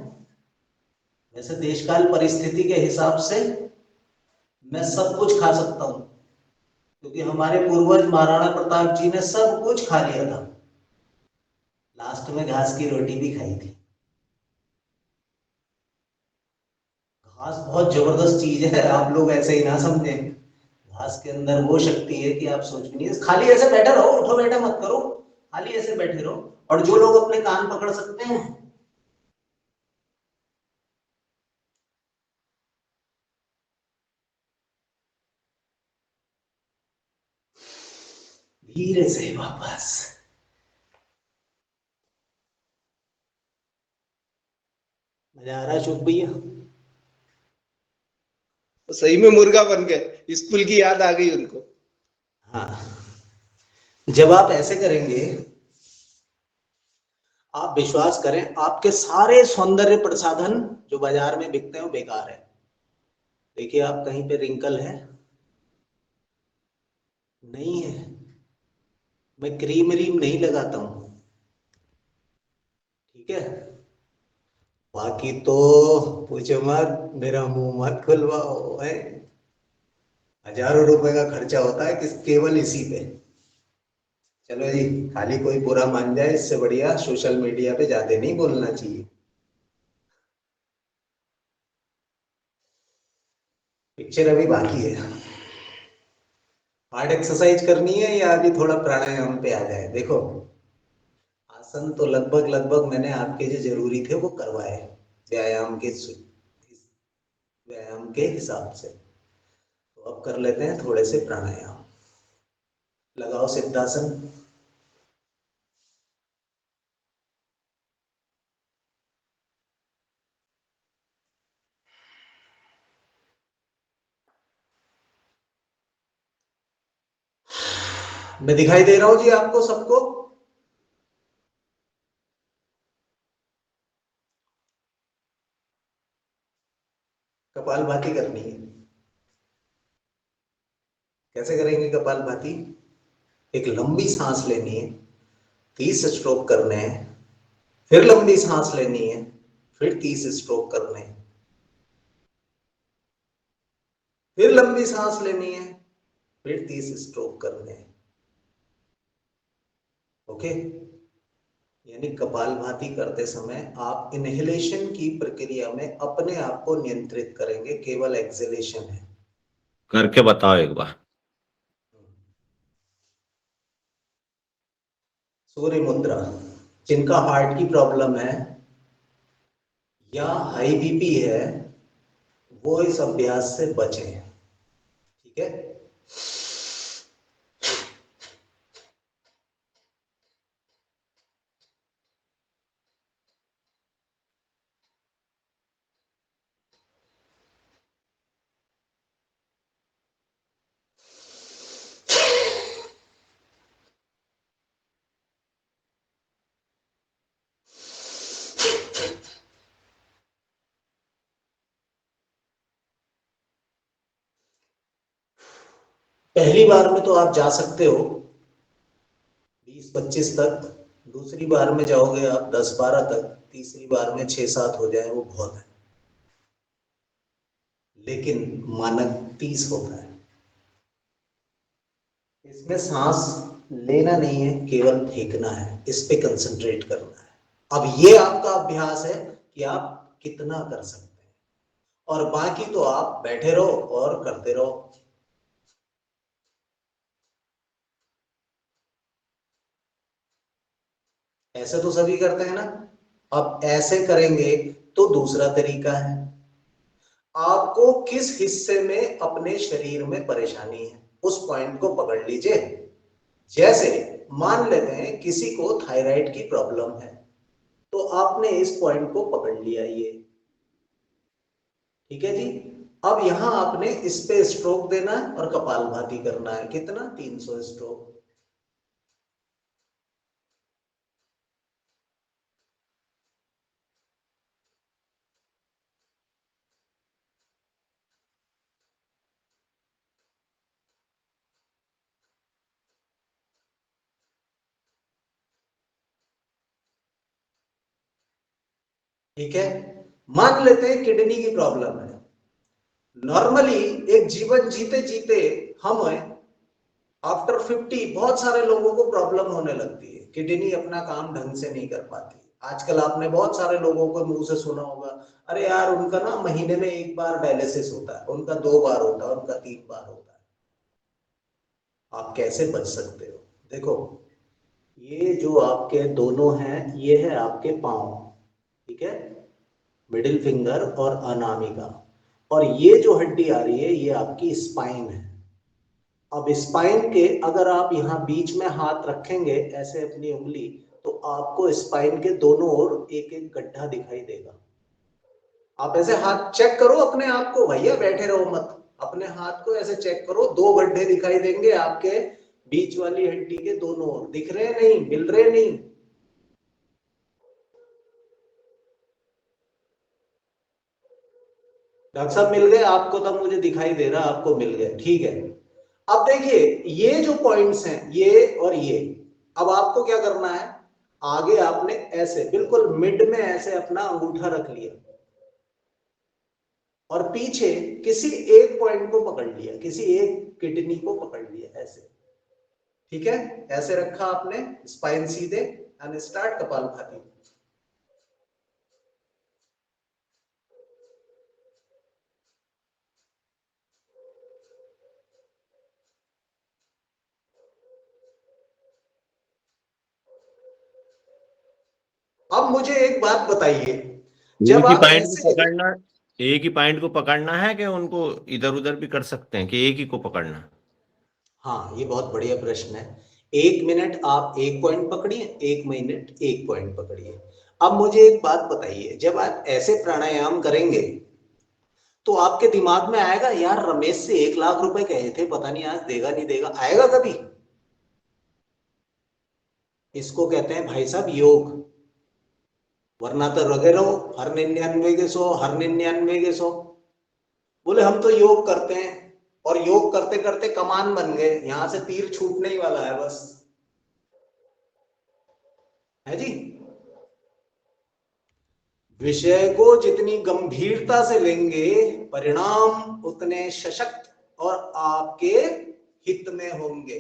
वैसे देशकाल परिस्थिति के हिसाब से मैं सब कुछ खा सकता हूँ, क्योंकि हमारे पूर्वज महाराणा प्रताप जी ने सब कुछ खा लिया था, लास्ट में घास की रोटी भी खाई थी। घास बहुत जबरदस्त चीज है, आप लोग ऐसे ही ना समझें। घास के अंदर वो शक्ति है कि आप सोच भी नहीं। खाली ऐसे बैठे रहो, उठो बैठा मत करो, खाली ऐसे बैठे रहो। और जो लोग अपने कान पकड़ सकते हैं, धीरे से वापस। मजा आ रहा है अशोक भैया?
तो सही में मुर्गा बन गए, स्कूल की याद आ गई उनको।
हाँ, जब आप ऐसे करेंगे, आप विश्वास करें, आपके सारे सौंदर्य प्रसाधन जो बाजार में बिकते हैं वो बेकार है। देखिए, आप कहीं पे रिंकल है? नहीं है। मैं क्रीम रीम नहीं लगाता हूं, ठीक है। बाकी तो पूछो मत, मेरा मुंह मत खुलवाओ है। हजारों रुपए का खर्चा होता है किस, केवल इसी पे। चलो जी, खाली कोई बुरा मान जाए, इससे बढ़िया सोशल मीडिया पे ज्यादा नहीं बोलना चाहिए। पिक्चर अभी बाकी है। हार्ड एक्सरसाइज करनी है या अभी थोड़ा प्राणायाम पे आ जाए? देखो, आसन तो लगभग लगभग मैंने आपके जो जरूरी थे वो करवाए, व्यायाम के व्यायाम के हिसाब से। तो अब कर लेते हैं थोड़े से प्राणायाम। लगाओ सिद्धासन। मैं दिखाई दे रहा हूं जी आपको सबको? कपालभाति करनी है। कैसे करेंगे कपालभाति? एक लंबी सांस लेनी है, 30 स्ट्रोक करने हैं, फिर लंबी सांस लेनी है, फिर 30 स्ट्रोक करने हैं, फिर लंबी सांस लेनी है, फिर 30 स्ट्रोक करने हैं। ओके? यानी कपालभाति करते समय आप इनहेलेशन की प्रक्रिया में अपने आप को नियंत्रित करेंगे, केवल एक्सहेलेशन है।
करके बताओ एक बार।
सूर्य मुद्रा। जिनका हार्ट की प्रॉब्लम है या हाई बीपी है वो इस अभ्यास से बचें। ठीक है? पहली बार में तो आप जा सकते हो 20-25 तक, दूसरी बार में जाओगे आप 10-12 तक, तीसरी बार में 6-7 हो जाए वो बहुत है, लेकिन मानक 30 होता है। इसमें सांस लेना नहीं है, केवल फेंकना है, इस पे कंसंट्रेट करना है। अब ये आपका अभ्यास है कि आप कितना कर सकते हैं, और बाकी तो आप बैठे रहो और करते रहो। ऐसे तो सभी करते हैं ना। अब ऐसे करेंगे तो दूसरा तरीका है। आपको किस हिस्से में अपने शरीर में परेशानी है उस पॉइंट को पकड़ लीजिए। जैसे मान लेते हैं किसी को थायराइड की प्रॉब्लम है, तो आपने इस पॉइंट को पकड़ लिया ये। ठीक है जी? अब यहां आपने इस पे स्ट्रोक देना है और कपालभाति करना है। कितना? 300 स्ट्रोक। ठीक है? मान लेते हैं किडनी की प्रॉब्लम है। नॉर्मली एक जीवन जीते जीते हम आफ्टर 50 बहुत सारे लोगों को प्रॉब्लम होने लगती है, किडनी अपना काम ढंग से नहीं कर पाती। आजकल आपने बहुत सारे लोगों को मुंह से सुना होगा, अरे यार उनका ना महीने में 1 बार डायलिसिस होता है, उनका 2 बार होता है, उनका 3 बार होता है। आप कैसे बच सकते हो? देखो, ये जो आपके दोनों हैं ये है आपके पांव। ठीक है? मिडिल फिंगर और अनामिका। और ये जो हड्डी आ रही है ये आपकी स्पाइन है। अब स्पाइन के अगर आप यहाँ बीच में हाथ रखेंगे ऐसे अपनी उंगली, तो आपको स्पाइन के दोनों ओर एक एक गड्ढा दिखाई देगा। आप ऐसे हाथ चेक करो अपने आप को, भैया बैठे रहो मत, अपने हाथ को ऐसे चेक करो, 2 गड्ढे दिखाई देंगे आपके बीच वाली हड्डी के दोनों ओर। दिख रहे नहीं? मिल रहे नहीं? डॉक्टर साहब मिल गए आपको? तब मुझे दिखाई दे रहा आपको मिल गए। ठीक है। अब देखिए ये जो पॉइंट्स हैं ये और ये, अब आपको क्या करना है, आगे आपने ऐसे बिल्कुल मिड में ऐसे अपना अंगूठा रख लिया और पीछे किसी एक पॉइंट को पकड़ लिया, किसी एक किडनी को पकड़ लिया ऐसे। ठीक है? ऐसे रखा आपने, स्पाइन सीधे, एंड स्टार्ट कपालभाति। अब मुझे एक बात बताइए, जब
एक ही
आप
पॉइंट को
ऐसे,
पकड़ना, एक ही पॉइंट को पकड़ना है कि उनको इधर उधर भी कर सकते हैं, कि एक ही को पकड़ना?
हाँ ये बहुत बढ़िया प्रश्न है। 1 मिनट आप एक पॉइंट पकड़िए, 1 मिनट एक पॉइंट पकड़िए। अब मुझे एक बात बताइए, जब आप ऐसे प्राणायाम करेंगे तो आपके दिमाग में आएगा यार रमेश से 1 लाख रुपए कहे थे, पता नहीं आज देगा नहीं देगा? आएगा कभी? इसको कहते हैं भाई साहब योग। वरना तो लगे रहो हर 99 के 100, हर 99 के 100। बोले हम तो योग करते हैं, और योग करते करते कमान बन गए, यहां से तीर छूटने ही वाला है बस, है जी। विषय को जितनी गंभीरता से लेंगे, परिणाम उतने सशक्त और आपके हित में होंगे।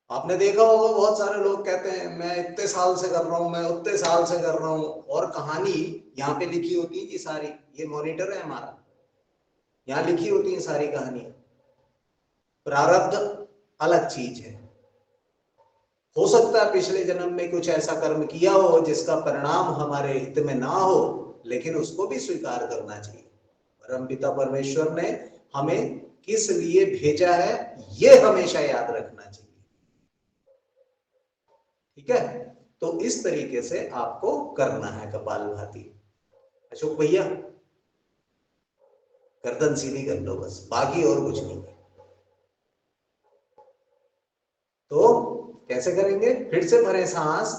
आपने देखा होगा बहुत सारे लोग कहते हैं मैं इतने साल से कर रहा हूं, मैं उतने साल से कर रहा हूं, और कहानी यहाँ पे लिखी होती है कि सारी, ये मॉनिटर है हमारा, यहाँ लिखी होती है सारी कहानी। प्रारब्ध अलग चीज है। हो सकता है पिछले जन्म में कुछ ऐसा कर्म किया हो जिसका परिणाम हमारे हित में ना हो, लेकिन उसको भी स्वीकार करना चाहिए। परमपिता परमेश्वर ने हमें किस लिए भेजा है, ये हमेशा याद रखना चाहिए। ठीक है, तो इस तरीके से आपको करना है कपालभाति। अशोक भैया गर्दन सीधी कर लो बस, बाकी और कुछ नहीं। तो कैसे करेंगे, फिर से भरें सांस,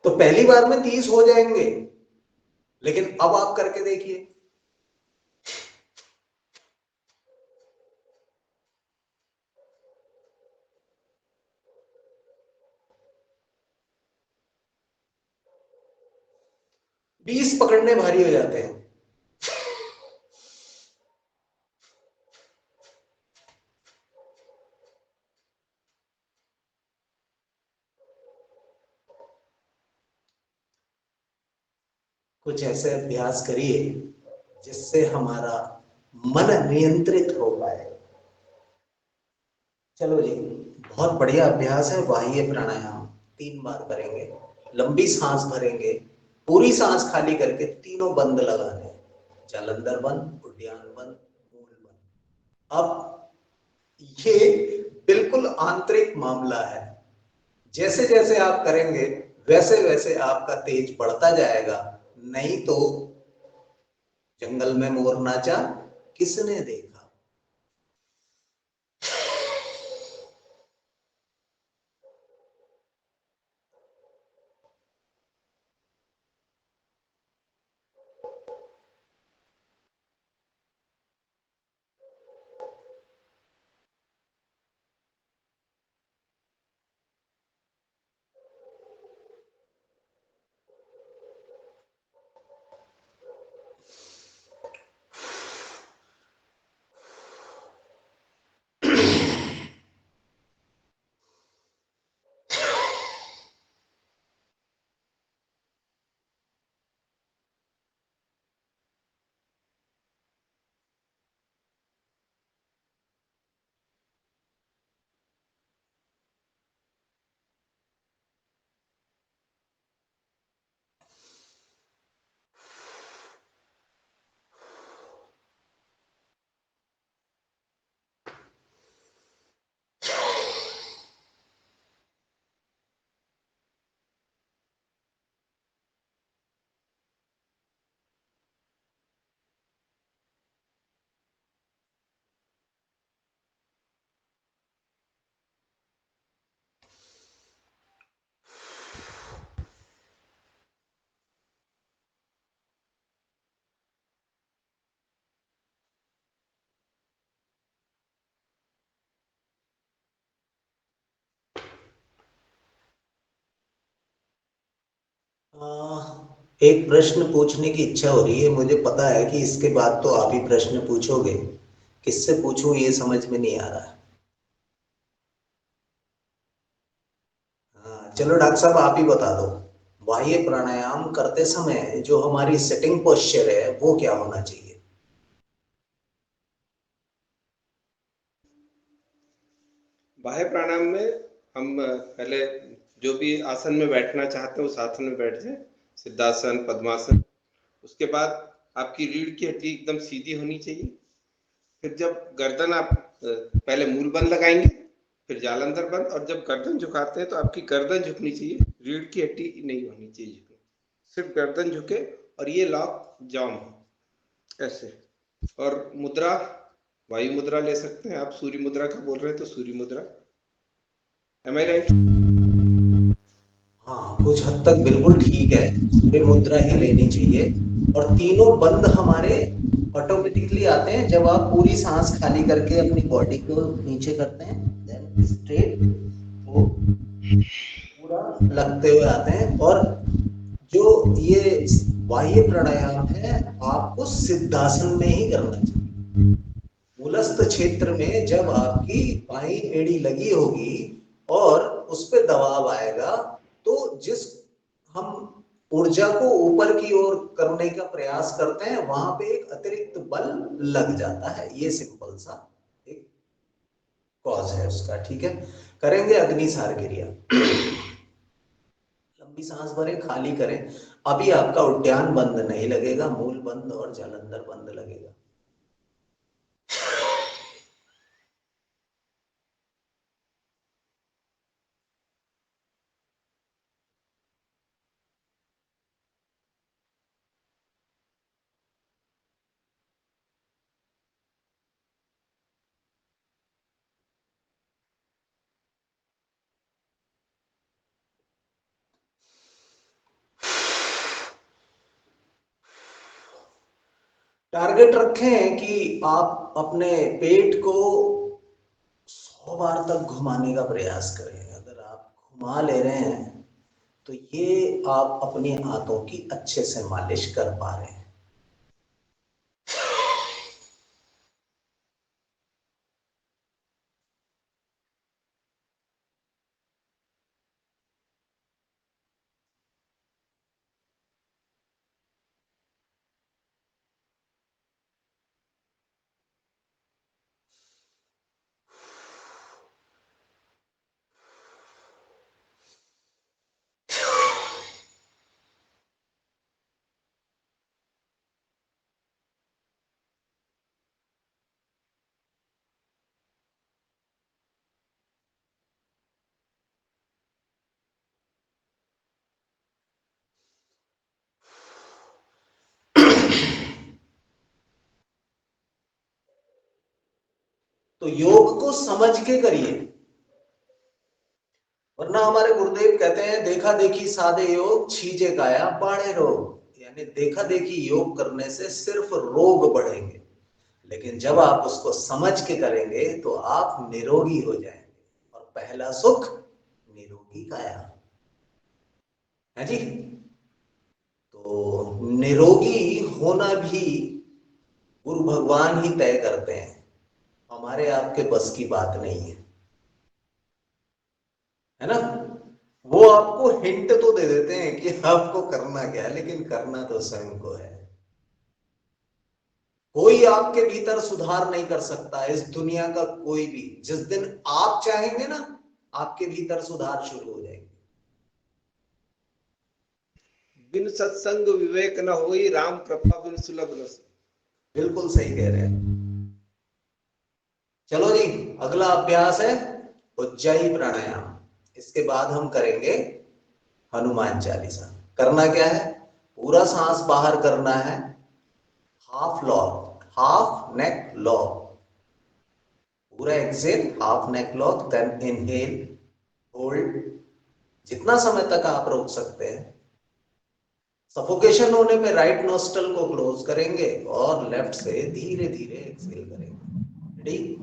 तो पहली बार में 30 हो जाएंगे, लेकिन अब आप करके देखिए। बीस पकड़ने भारी हो जाते हैं। कुछ ऐसे अभ्यास करिए जिससे हमारा मन नियंत्रित हो पाए। चलो जी, बहुत बढ़िया अभ्यास है बाह्य प्राणायाम। 3 बार करेंगे, लंबी सांस भरेंगे, पूरी सांस खाली करके तीनों बंद लगाने, जालंधर बंद, उद्यान बंद, मूल बंद। अब ये बिल्कुल आंतरिक मामला है, जैसे जैसे आप करेंगे वैसे वैसे आपका तेज बढ़ता जाएगा। नहीं तो जंगल में मोर नाचा किसने देखा। एक प्रश्न पूछने की इच्छा हो रही है, मुझे पता है कि इसके बाद तो आप ही प्रश्न पूछोगे, किससे पूछूं ये समझ में नहीं आ रहा है। हाँ, चलो डॉक्टर साहब आप ही बता दो, बाह्य प्राणायाम करते समय जो हमारी सिटिंग पोस्चर है वो क्या होना चाहिए।
बाह्य प्राणायाम में हम पहले जो भी आसन में बैठना चाहते हैं उस आसन में बैठ जाए, सिद्धासन, पद्मासन। उसके बाद आपकी रीढ़ की हड्डी एकदम सीधी होनी चाहिए, फिर जब गर्दन आप पहले मूल बंद लगाएंगे, फिर जालंधर बंद, और जब गर्दन झुकाते हैं तो आपकी गर्दन झुकनी चाहिए, रीढ़ की हड्डी नहीं होनी चाहिए झुकनी, सिर्फ गर्दन झुके और ये लॉक जाम हो ऐसे। और मुद्रा, वायु मुद्रा ले सकते हैं आप, सूर्य मुद्रा का बोल रहे हैं तो सूर्य मुद्रा। एम आई राइट?
हाँ, कुछ हद तक बिल्कुल ठीक है, सूर्य मुद्रा ही लेनी चाहिए। और तीनों बंद हमारे ऑटोमेटिकली आते हैं जब आप पूरी सांस खाली करके अपनी बॉडी को नीचे करते हैं, देन स्ट्रेट वो पूरा लगते हुए आते हैं। और जो ये बाह्य प्राणायाम है, आपको सिद्धासन में ही करना चाहिए। मूलस्थ क्षेत्र में जब आपकी बाईं एड़ी लगी होगी और उस पर दबाव आएगा, तो जिस हम ऊर्जा को ऊपर की ओर करने का प्रयास करते हैं, वहां पे एक अतिरिक्त बल लग जाता है। ये सिंपल सा एक कॉज है उसका। ठीक है, करेंगे अग्निसार क्रिया। लंबी सांस भरें, खाली करें। अभी आपका उद्यान बंद नहीं लगेगा, मूल बंद और जालंधर बंद लगेगा। टारगेट रखें कि आप अपने पेट को 100 बार तक घुमाने का प्रयास करें। अगर आप घुमा ले रहे हैं तो ये आप अपनी हाथों की अच्छे से मालिश कर पा रहे हैं। तो योग को समझ के करिए, वरना हमारे गुरुदेव कहते हैं देखा देखी साधे योग, छीजे काया बाढ़े रोग। यानी देखा देखी योग करने से सिर्फ रोग बढ़ेंगे, लेकिन जब आप उसको समझ के करेंगे तो आप निरोगी हो जाएंगे। और पहला सुख निरोगी काया है जी। तो निरोगी होना भी गुरु भगवान ही तय करते हैं, हमारे आपके बस की बात नहीं है ना। वो आपको हिंट तो दे देते हैं कि आपको करना क्या है, लेकिन करना तो स्वयं को है। कोई आपके भीतर सुधार नहीं कर सकता इस दुनिया का, कोई भी। जिस दिन आप चाहेंगे ना, आपके भीतर सुधार शुरू हो जाएंगे।
बिन सत्संग विवेक न होई, राम कृपा बिन सुलभ न सोई।
बिल्कुल सही कह रहे हैं। चलो जी, अगला अभ्यास है उज्जाई प्राणायाम। इसके बाद हम करेंगे हनुमान चालीसा। करना क्या है, पूरा सांस बाहर करना है, हाफ लॉक, हाफ नेक लॉक। पूरा एक्सेल, हाफ नेक लॉक, देन इनहेल, होल्ड, जितना समय तक आप रोक सकते हैं। सफोकेशन होने पे राइट नोस्टल को क्लोज करेंगे और लेफ्ट से धीरे धीरे एक्सेल करेंगे। रेडी?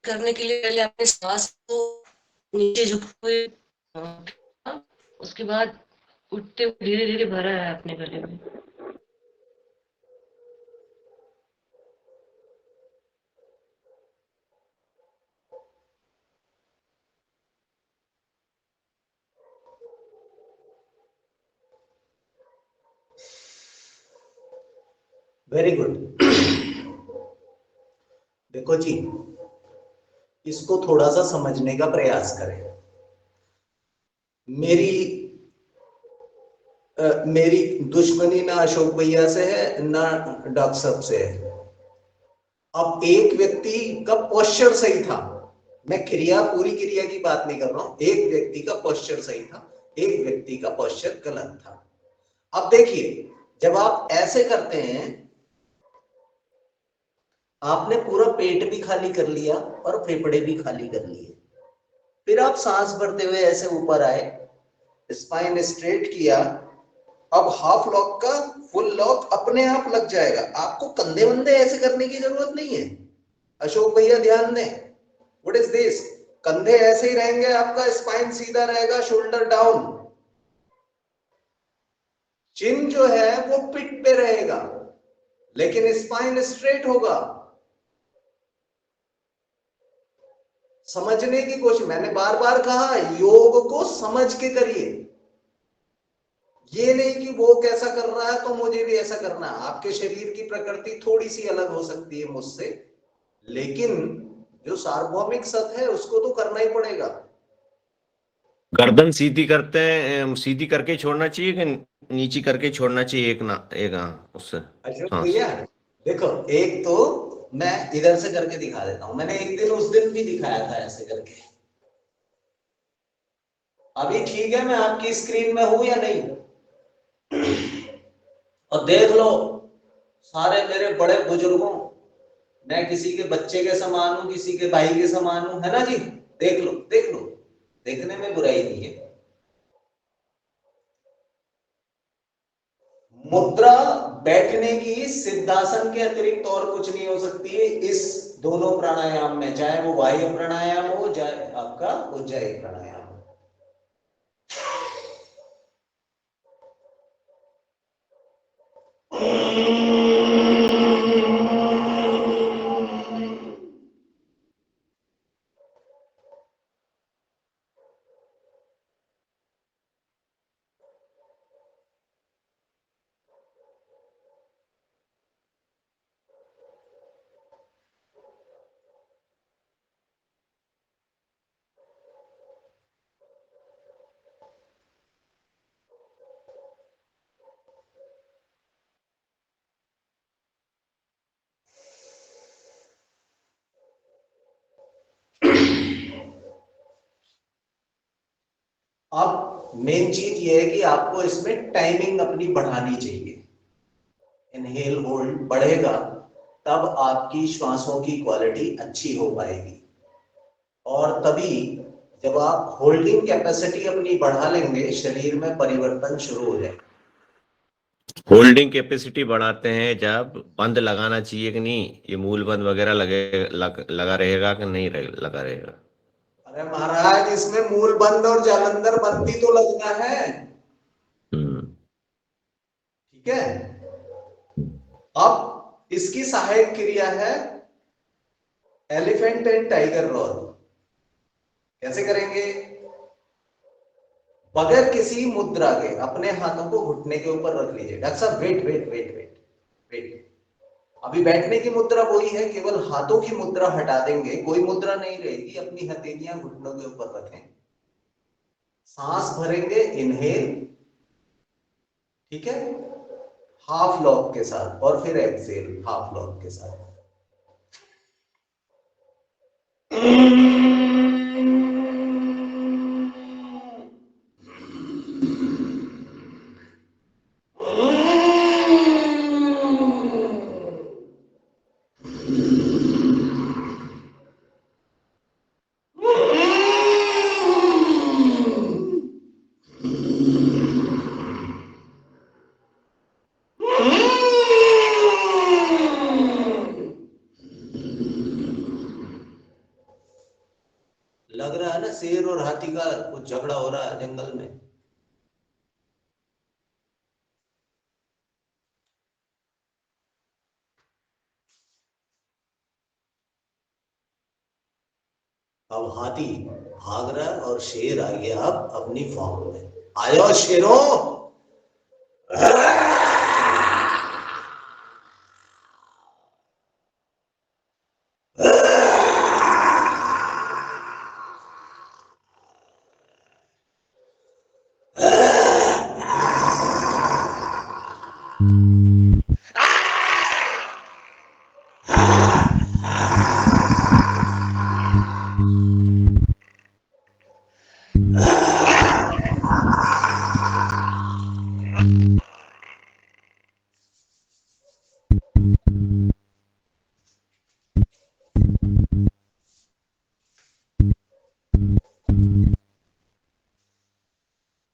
करने के लिए पहले अपने सांस को नीचे झुकते हुए उसके बाद उठते हुए धीरे धीरे भरा है अपने गले में।
Very good. देखो जी, इसको थोड़ा सा समझने का प्रयास करें। मेरी दुश्मनी ना अशोक भैया से है ना डॉक्टर साहब से है। अब एक व्यक्ति का पोस्चर सही था, मैं पूरी क्रिया की बात नहीं कर रहा हूं, एक व्यक्ति का पोस्चर सही था, एक व्यक्ति का पोस्चर गलत था। अब देखिए, जब आप ऐसे करते हैं, आपने पूरा पेट भी खाली कर लिया और फेफड़े भी खाली कर लिए, फिर आप सांस भरते हुए ऐसे ऊपर आए, स्पाइन स्ट्रेट किया। अब हाफ लॉक का फुल लॉक अपने आप लग जाएगा, आपको कंधे वंधे ऐसे करने की जरूरत नहीं है। अशोक भैया ध्यान दें, व्हाट इज दिस, कंधे ऐसे ही रहेंगे, आपका स्पाइन सीधा रहेगा, शोल्डर डाउन, चिन जो है वो पिट पे रहेगा, लेकिन स्पाइन स्ट्रेट होगा। समझने की कोशिश, मैंने बार बार कहा, योग को समझ के करिए, ये नहीं कि वो कैसा कर रहा है तो मुझे भी ऐसा करना है। आपके शरीर की प्रकृति थोड़ी सी अलग हो सकती है मुझसे, लेकिन जो सार्वभौमिक सत्य है उसको तो करना ही पड़ेगा।
गर्दन सीधी करते हैं, सीधी करके छोड़ना चाहिए कि नीची करके छोड़ना चाहिए? एक उससे
अशोक
सांस।
भैया देखो, एक तो मैं इधर से करके दिखा देता हूं, मैंने एक दिन उस दिन भी दिखाया था ऐसे करके। अभी ठीक है, मैं आपकी स्क्रीन में हूं या नहीं? और देख लो सारे मेरे बड़े बुजुर्गों, मैं किसी के बच्चे के समान हूं, किसी के भाई के समान हूं, है ना जी? देख लो देख लो, देखने में बुराई नहीं है। मुद्रा बैठने की सिद्धासन के अतिरिक्त और कुछ नहीं हो सकती है इस दोनों प्राणायाम में, चाहे वो बाह्य प्राणायाम हो, चाहे आपका उज्जाई प्राणायाम हो। अब मेन चीज ये है कि आपको इसमें टाइमिंग अपनी बढ़ानी चाहिए। इनहेल होल्ड बढ़ेगा तब आपकी श्वासों की क्वालिटी अच्छी हो पाएगी, और तभी जब आप होल्डिंग कैपेसिटी अपनी बढ़ा लेंगे, शरीर में परिवर्तन शुरू हो जाएगा।
होल्डिंग कैपेसिटी बढ़ाते हैं जब बंद लगाना चाहिए कि नहीं? ये मूल बंद वगैरह लगा रहेगा कि नहीं लगा रहेगा?
अरे महाराज, इसमें मूल बंद और जालंधर बंद भी तो लगना है, ठीक है? अब इसकी सहायक क्रिया है एलिफेंट एंड टाइगर रोल। कैसे करेंगे? बगैर किसी मुद्रा के अपने हाथों को घुटने के ऊपर रख लीजिए। डॉक्टर साहब wait wait wait wait wait, अभी बैठने की मुद्रा वही है, केवल हाथों की मुद्रा हटा देंगे, कोई मुद्रा नहीं रहेगी। अपनी हथेलियां घुटनों के ऊपर रखें, सांस भरेंगे, इनहेल, ठीक है, हाफ लॉक के साथ, और फिर एक्सेल हाफ लॉक के साथ। हाथी का कुछ झगड़ा हो रहा है जंगल में। अब हाथी भाग रहा है और शेर आ गया अब अपनी फॉर्म में। आयो शेरों।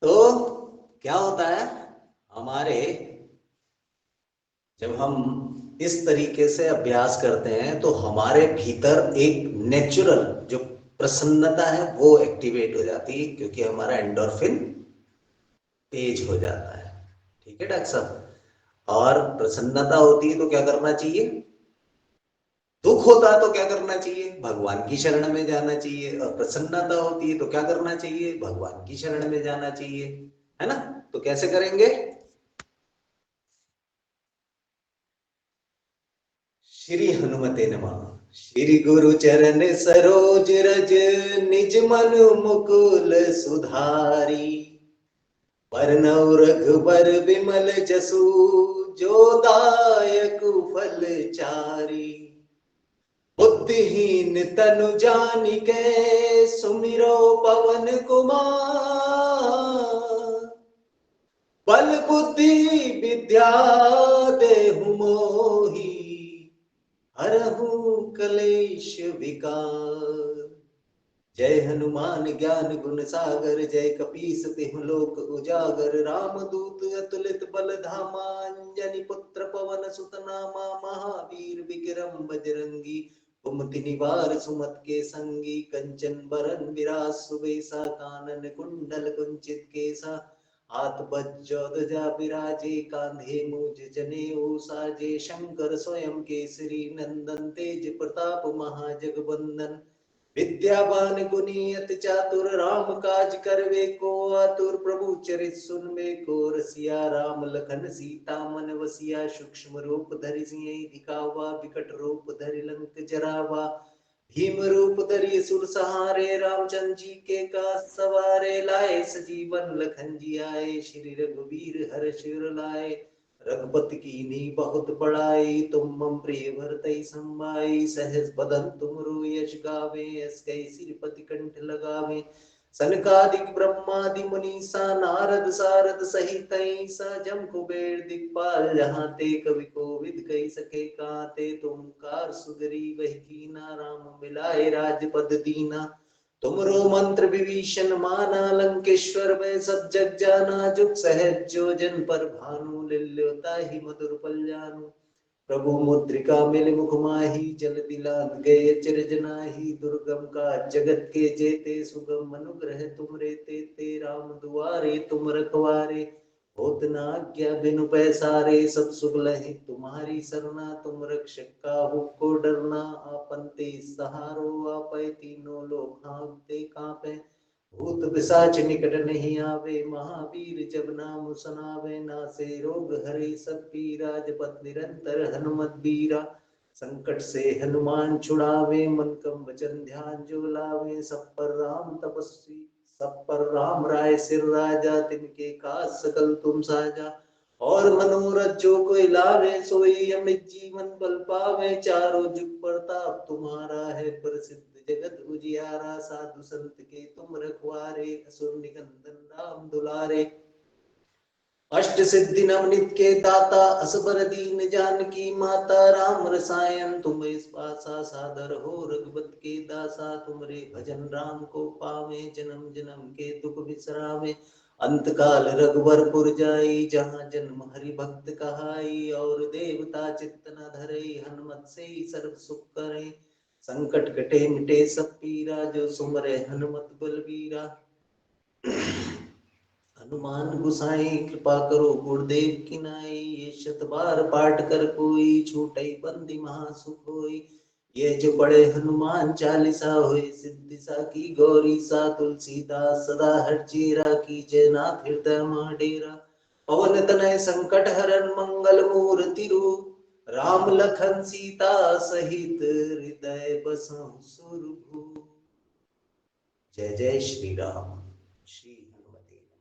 तो क्या होता है हमारे, जब हम इस तरीके से अभ्यास करते हैं तो हमारे भीतर एक नेचुरल जो प्रसन्नता है वो एक्टिवेट हो जाती है, क्योंकि हमारा एंडोर्फिन तेज हो जाता है। ठीक है डॉक्टर साहब। और प्रसन्नता होती है तो क्या करना चाहिए? दुख होता है तो क्या करना चाहिए? भगवान की शरण में जाना चाहिए। और प्रसन्नता होती है तो क्या करना चाहिए? भगवान की शरण में जाना चाहिए, है ना? तो कैसे करेंगे? श्री हनुमते नमः। श्री गुरु चरण सरोज रज निज मन मुकुल सुधारी, बरनउँ रघुबर विमल जसु जो दायक फल चारी। बुद्धिहीन तनु जानिके सुमिरो पवन कुमार, बल बुद्धि विद्या देहु मोहि, हरहु कलेश विकार। जय हनुमान ज्ञान गुण सागर, जय कपीस तिहु लोक उजागर। राम दूत अतुलित बल धामा, अंजनी पुत्र पवन सुत नामा। महावीर विक्रम बजरंगी, कुमति निवार सुमत के संगी। कंचन बरन विराज सुबेसा, कानन कुंडल कुंचित केसा। हाथ वज्र ध्वजा विराजे, कांधे मूज जनेऊ साजे। शंकर स्वयं केसरी नंदन, तेज प्रताप महाजगवंदन। विद्यावान गुणी अति चातुर, राम काज करवे को आतुर। प्रभु चरित सुनबे को रसिया, राम लखन सीता मन बसिया। सूक्ष्म रूप धरि सियहि दिखावा, विकट रूप धरि लंक जरावा। भीम रूप धरि असुर सहारे, रामचंद्र जी के काज सवारे। लाए सजीवन लखन जी आए, श्री रघुवीर हर्ष उर लाए। रघुपति कीन्ही बहुत बड़ाई, तुम मम प्रिय भरतहि संभाई। सहज बदन तुमरो यश गावे, अस कैसी श्रीपति कंठ लगावे। सनकादिक ब्रह्मादि मुनीसा, नारद सारद सहित ऐसा। जम कुबेर दिखपाल जहाँ ते, कवि कोविद कहि सके काते। तुम कार सुग्रीव कीना, राम मिलाए राजपद दीना। तुमरो मंत्र विभीषण माना, लंकेश्वर में सब जग जाना। जुग सहज जो जन पर भानु, लिल्योताहि मधुर पल जानु। प्रभु मुद्रिका मिल मुख माही, जल दिलांग गए अचरज नाहि। दुर्गम काज जगत के जेते, सुगम अनुग्रह तुमरे तेते। राम दुआरे तुम रखवारे, होत न आज्ञा बिनु पैसारे। सब सुख लहि तुम्हारी सरना, तुम रक्षक काहू को डरना। आपन तेज सहारो, आपै तीनों लोक हाँकते कांपे। भूत पिशाच निकट नहीं आवे, महावीर जब नाम सुनावे। नासे रोग हरे सब पीरा, जपत निरंतर हनुमत बीरा। संकट से हनुमान छुड़ावे, मन क्रम वचन ध्यान जो लावे। सब पर राम तपस्वी, सब पर राम राय सिर राजा। तिनके काज सकल तुम साजा, और मनोरथ जो कोई लावे। सोई अमित जीवन बल पावे, चारों जुग प्रताप तुम्हारा है प्रसिद्ध। जगत उजियारा, साधु संत के तुम रखवारे। असुर निकंदन राम दुलारे, अष्ट सिद्धि नवनीत के दाता। असबर दीन जानकी माता, राम रसायन तुम्हें पासा। सादर हो रघुपत के दासा, तुमरे भजन राम को पावे। जन्म जन्म के दुख बिसरावे, अंत काल रघुबरपुर जाई। जहाँ जन्म हरि भक्त कहाई, और देवता चित्त न धरई। हनुमत से सर्व सुख करे, संकट कटे मिटे सब पीरा। जो सुमरे हनुमत बलबीरा, हनुमान गुसाई कृपा करो गुरुदेव की नाई, ये 100 बार पाठ कर कोई, छूटई बंदी महासुख होई। ये जो पढ़े हनुमान चालीसा, होए सिद्धि सा की गौरी सा। तुलसीदास सदा हर चेरा, की जय नाथ हृदय मह डेरा। पवन तनय संकट हरन, मंगल मूर्ति रूप। राम लखन सीता सहित, हृदय बसहु सुरभूप। जय जय श्री राम। श्री हनुमते नमः।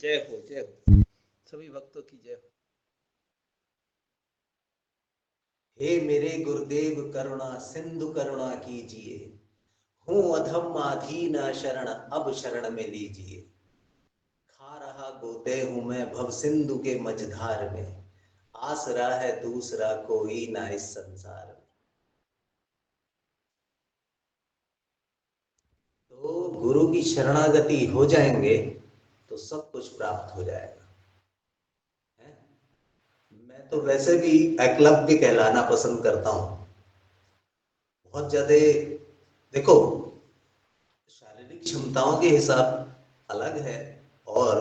जय हो, जय हो, सभी भक्तों की जय हो।
हे मेरे गुरुदेव करुणा सिंधु करुणा कीजिए, हूँ अधम अधीन शरण अब शरण में लीजिए। खा रहा गोते हूं मैं भव सिंधु के मझधार में, आसरा है दूसरा कोई ना इस संसार में। तो गुरु की शरणागति हो जाएंगे तो सब कुछ प्राप्त हो जाएगा। मैं तो वैसे भी एकलव्य कहलाना पसंद करता हूं। बहुत ज्यादा देखो, शारीरिक क्षमताओं के हिसाब अलग है और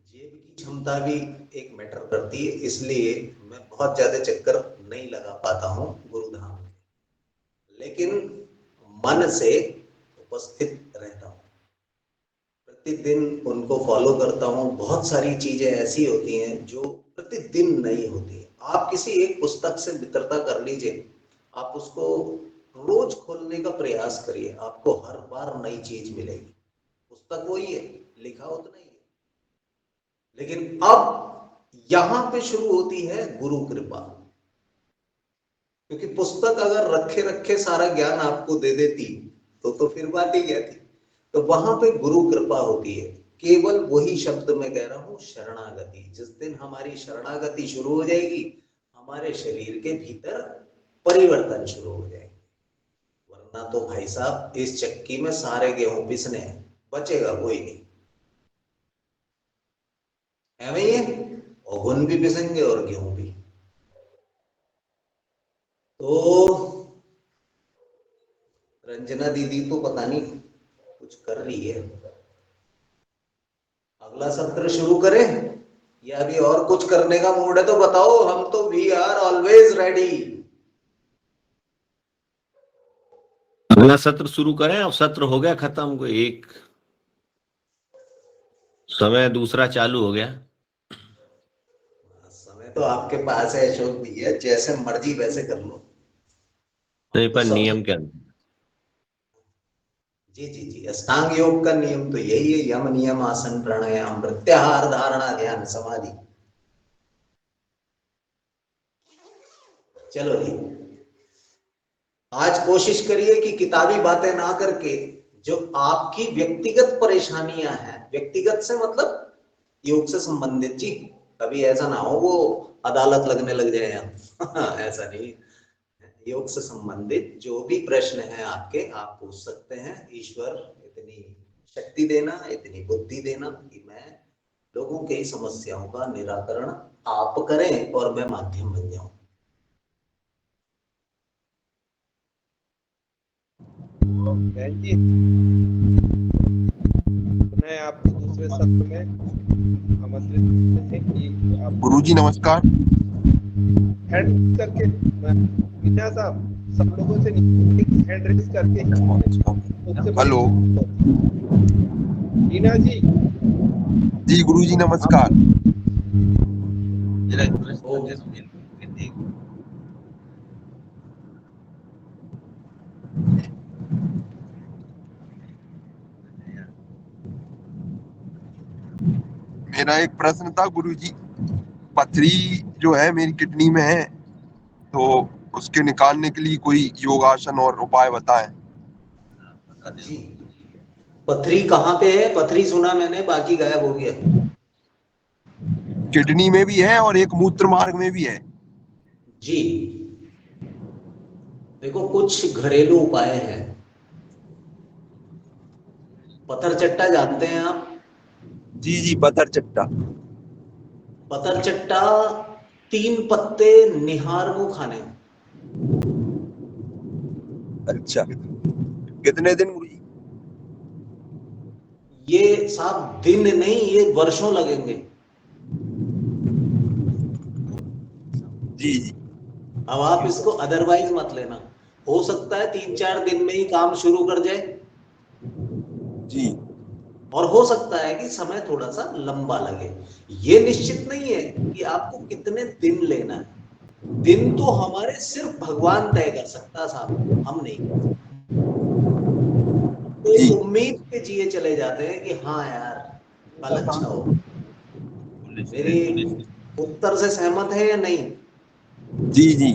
जेब की क्षमता भी एक मैटर करती है, इसलिए मैं बहुत ज्यादा चक्कर नहीं लगा पाता हूं गुरुधाम में, लेकिन मन से उपस्थित रहता हूं, प्रतिदिन उनको फॉलो करता हूं। बहुत सारी चीजें ऐसी होती हैं जो प्रतिदिन नहीं होती। आप किसी एक पुस्तक से मित्रता कर लीजिए, आप उसको रोज खोलने का प्रयास करिए, आपको हर बार नई चीज मिलेगी। पुस्तक वही है, लिखा उतना ही है, लेकिन अब यहां पे शुरू होती है गुरु कृपा। क्योंकि पुस्तक अगर रखे रखे सारा ज्ञान आपको दे देती तो फिर बात ही क्या थी। तो वहां पे गुरु कृपा होती है। केवल वही शब्द मैं कह रहा हूं, शरणागति। जिस दिन हमारी शरणागति शुरू हो जाएगी, हमारे शरीर के भीतर परिवर्तन शुरू हो जाएंगे। वरना तो भाई साहब इस चक्की में सारे गेहूं पिसने हैं, बचेगा कोई नहीं। है भाई ये, और गुन भी पिसेंगे और गेहूं भी। तो रंजना दीदी तो पता नहीं कुछ कर रही है, अगला सत्र शुरू करें या अभी और कुछ करने का मूड है तो बताओ, हम तो वी आर ऑलवेज रेडी।
अगला सत्र शुरू करें। अब सत्र हो गया खत्म, कोई एक समय दूसरा चालू हो गया।
समय तो आपके पास है अशोक भैया, जैसे मर्जी वैसे कर लो।
नहीं,
तो
पर
सबसे
नियम क्या?
जी जी जी, अष्टांग योग का नियम तो यही है, यम नियम आसन प्राणायाम प्रत्याहार धारणा ध्यान समाधि। चलो जी, आज कोशिश करिए कि किताबी बातें ना करके जो आपकी व्यक्तिगत परेशानियां हैं, व्यक्तिगत से मतलब योग से संबंधित जी, कभी ऐसा ना हो वो अदालत लगने लग जाए हम ऐसा नहीं। योग से संबंधित जो भी प्रश्न है आपके, आप पूछ सकते हैं। ईश्वर इतनी शक्ति देना, इतनी बुद्धि देना कि मैं लोगों की समस्याओं का निराकरण आप करें और मैं माध्यम बन जाऊं।
बहन जी, मैं आपको दूसरे सत्र में आमंत्रित थे कि आप।
गुरुजी नमस्कार।
हैंड करके मीना साहब सब लोगों से हैंड रेस करके उससे
हेलो
मीना जी
जी गुरुजी नमस्कार। मेरा एक प्रश्न था गुरुजी, पथरी जो है मेरी किडनी में है, तो उसके निकालने के लिए कोई योगासन और उपाय बताएं।
जी, पथरी कहाँ पे है? पथरी सुना मैंने, बाकी गायब हो गया।
किडनी में भी है और एक मूत्र मार्ग में भी है।
जी, देखो कुछ घरेलू उपाय हैं। पत्थर चट्टा जानते हैं आप?
जी जी, पत्थर चट्टा।
पत्थर चट्टा 3 पत्ते निहार को खाने।
अच्छा, कितने दिन गुरुजी?
ये साहब दिन नहीं, ये वर्षों लगेंगे।
जी जी
अब आप इसको अदरवाइज मत लेना। हो सकता है 3-4 दिन में ही काम शुरू कर जाए,
जी
और हो सकता है कि समय थोड़ा सा लंबा लगे। ये निश्चित नहीं है कि आपको कितने दिन लेना है। दिन तो हमारे सिर्फ भगवान तय कर सकता है साहब, हम नहीं। तो
जी
एक उम्मीद पे जिए चले जाते हैं कि हाँ यार कल अच्छा हो। मेरी उत्तर से सहमत है या नहीं?
जी जी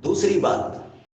दूसरी बात,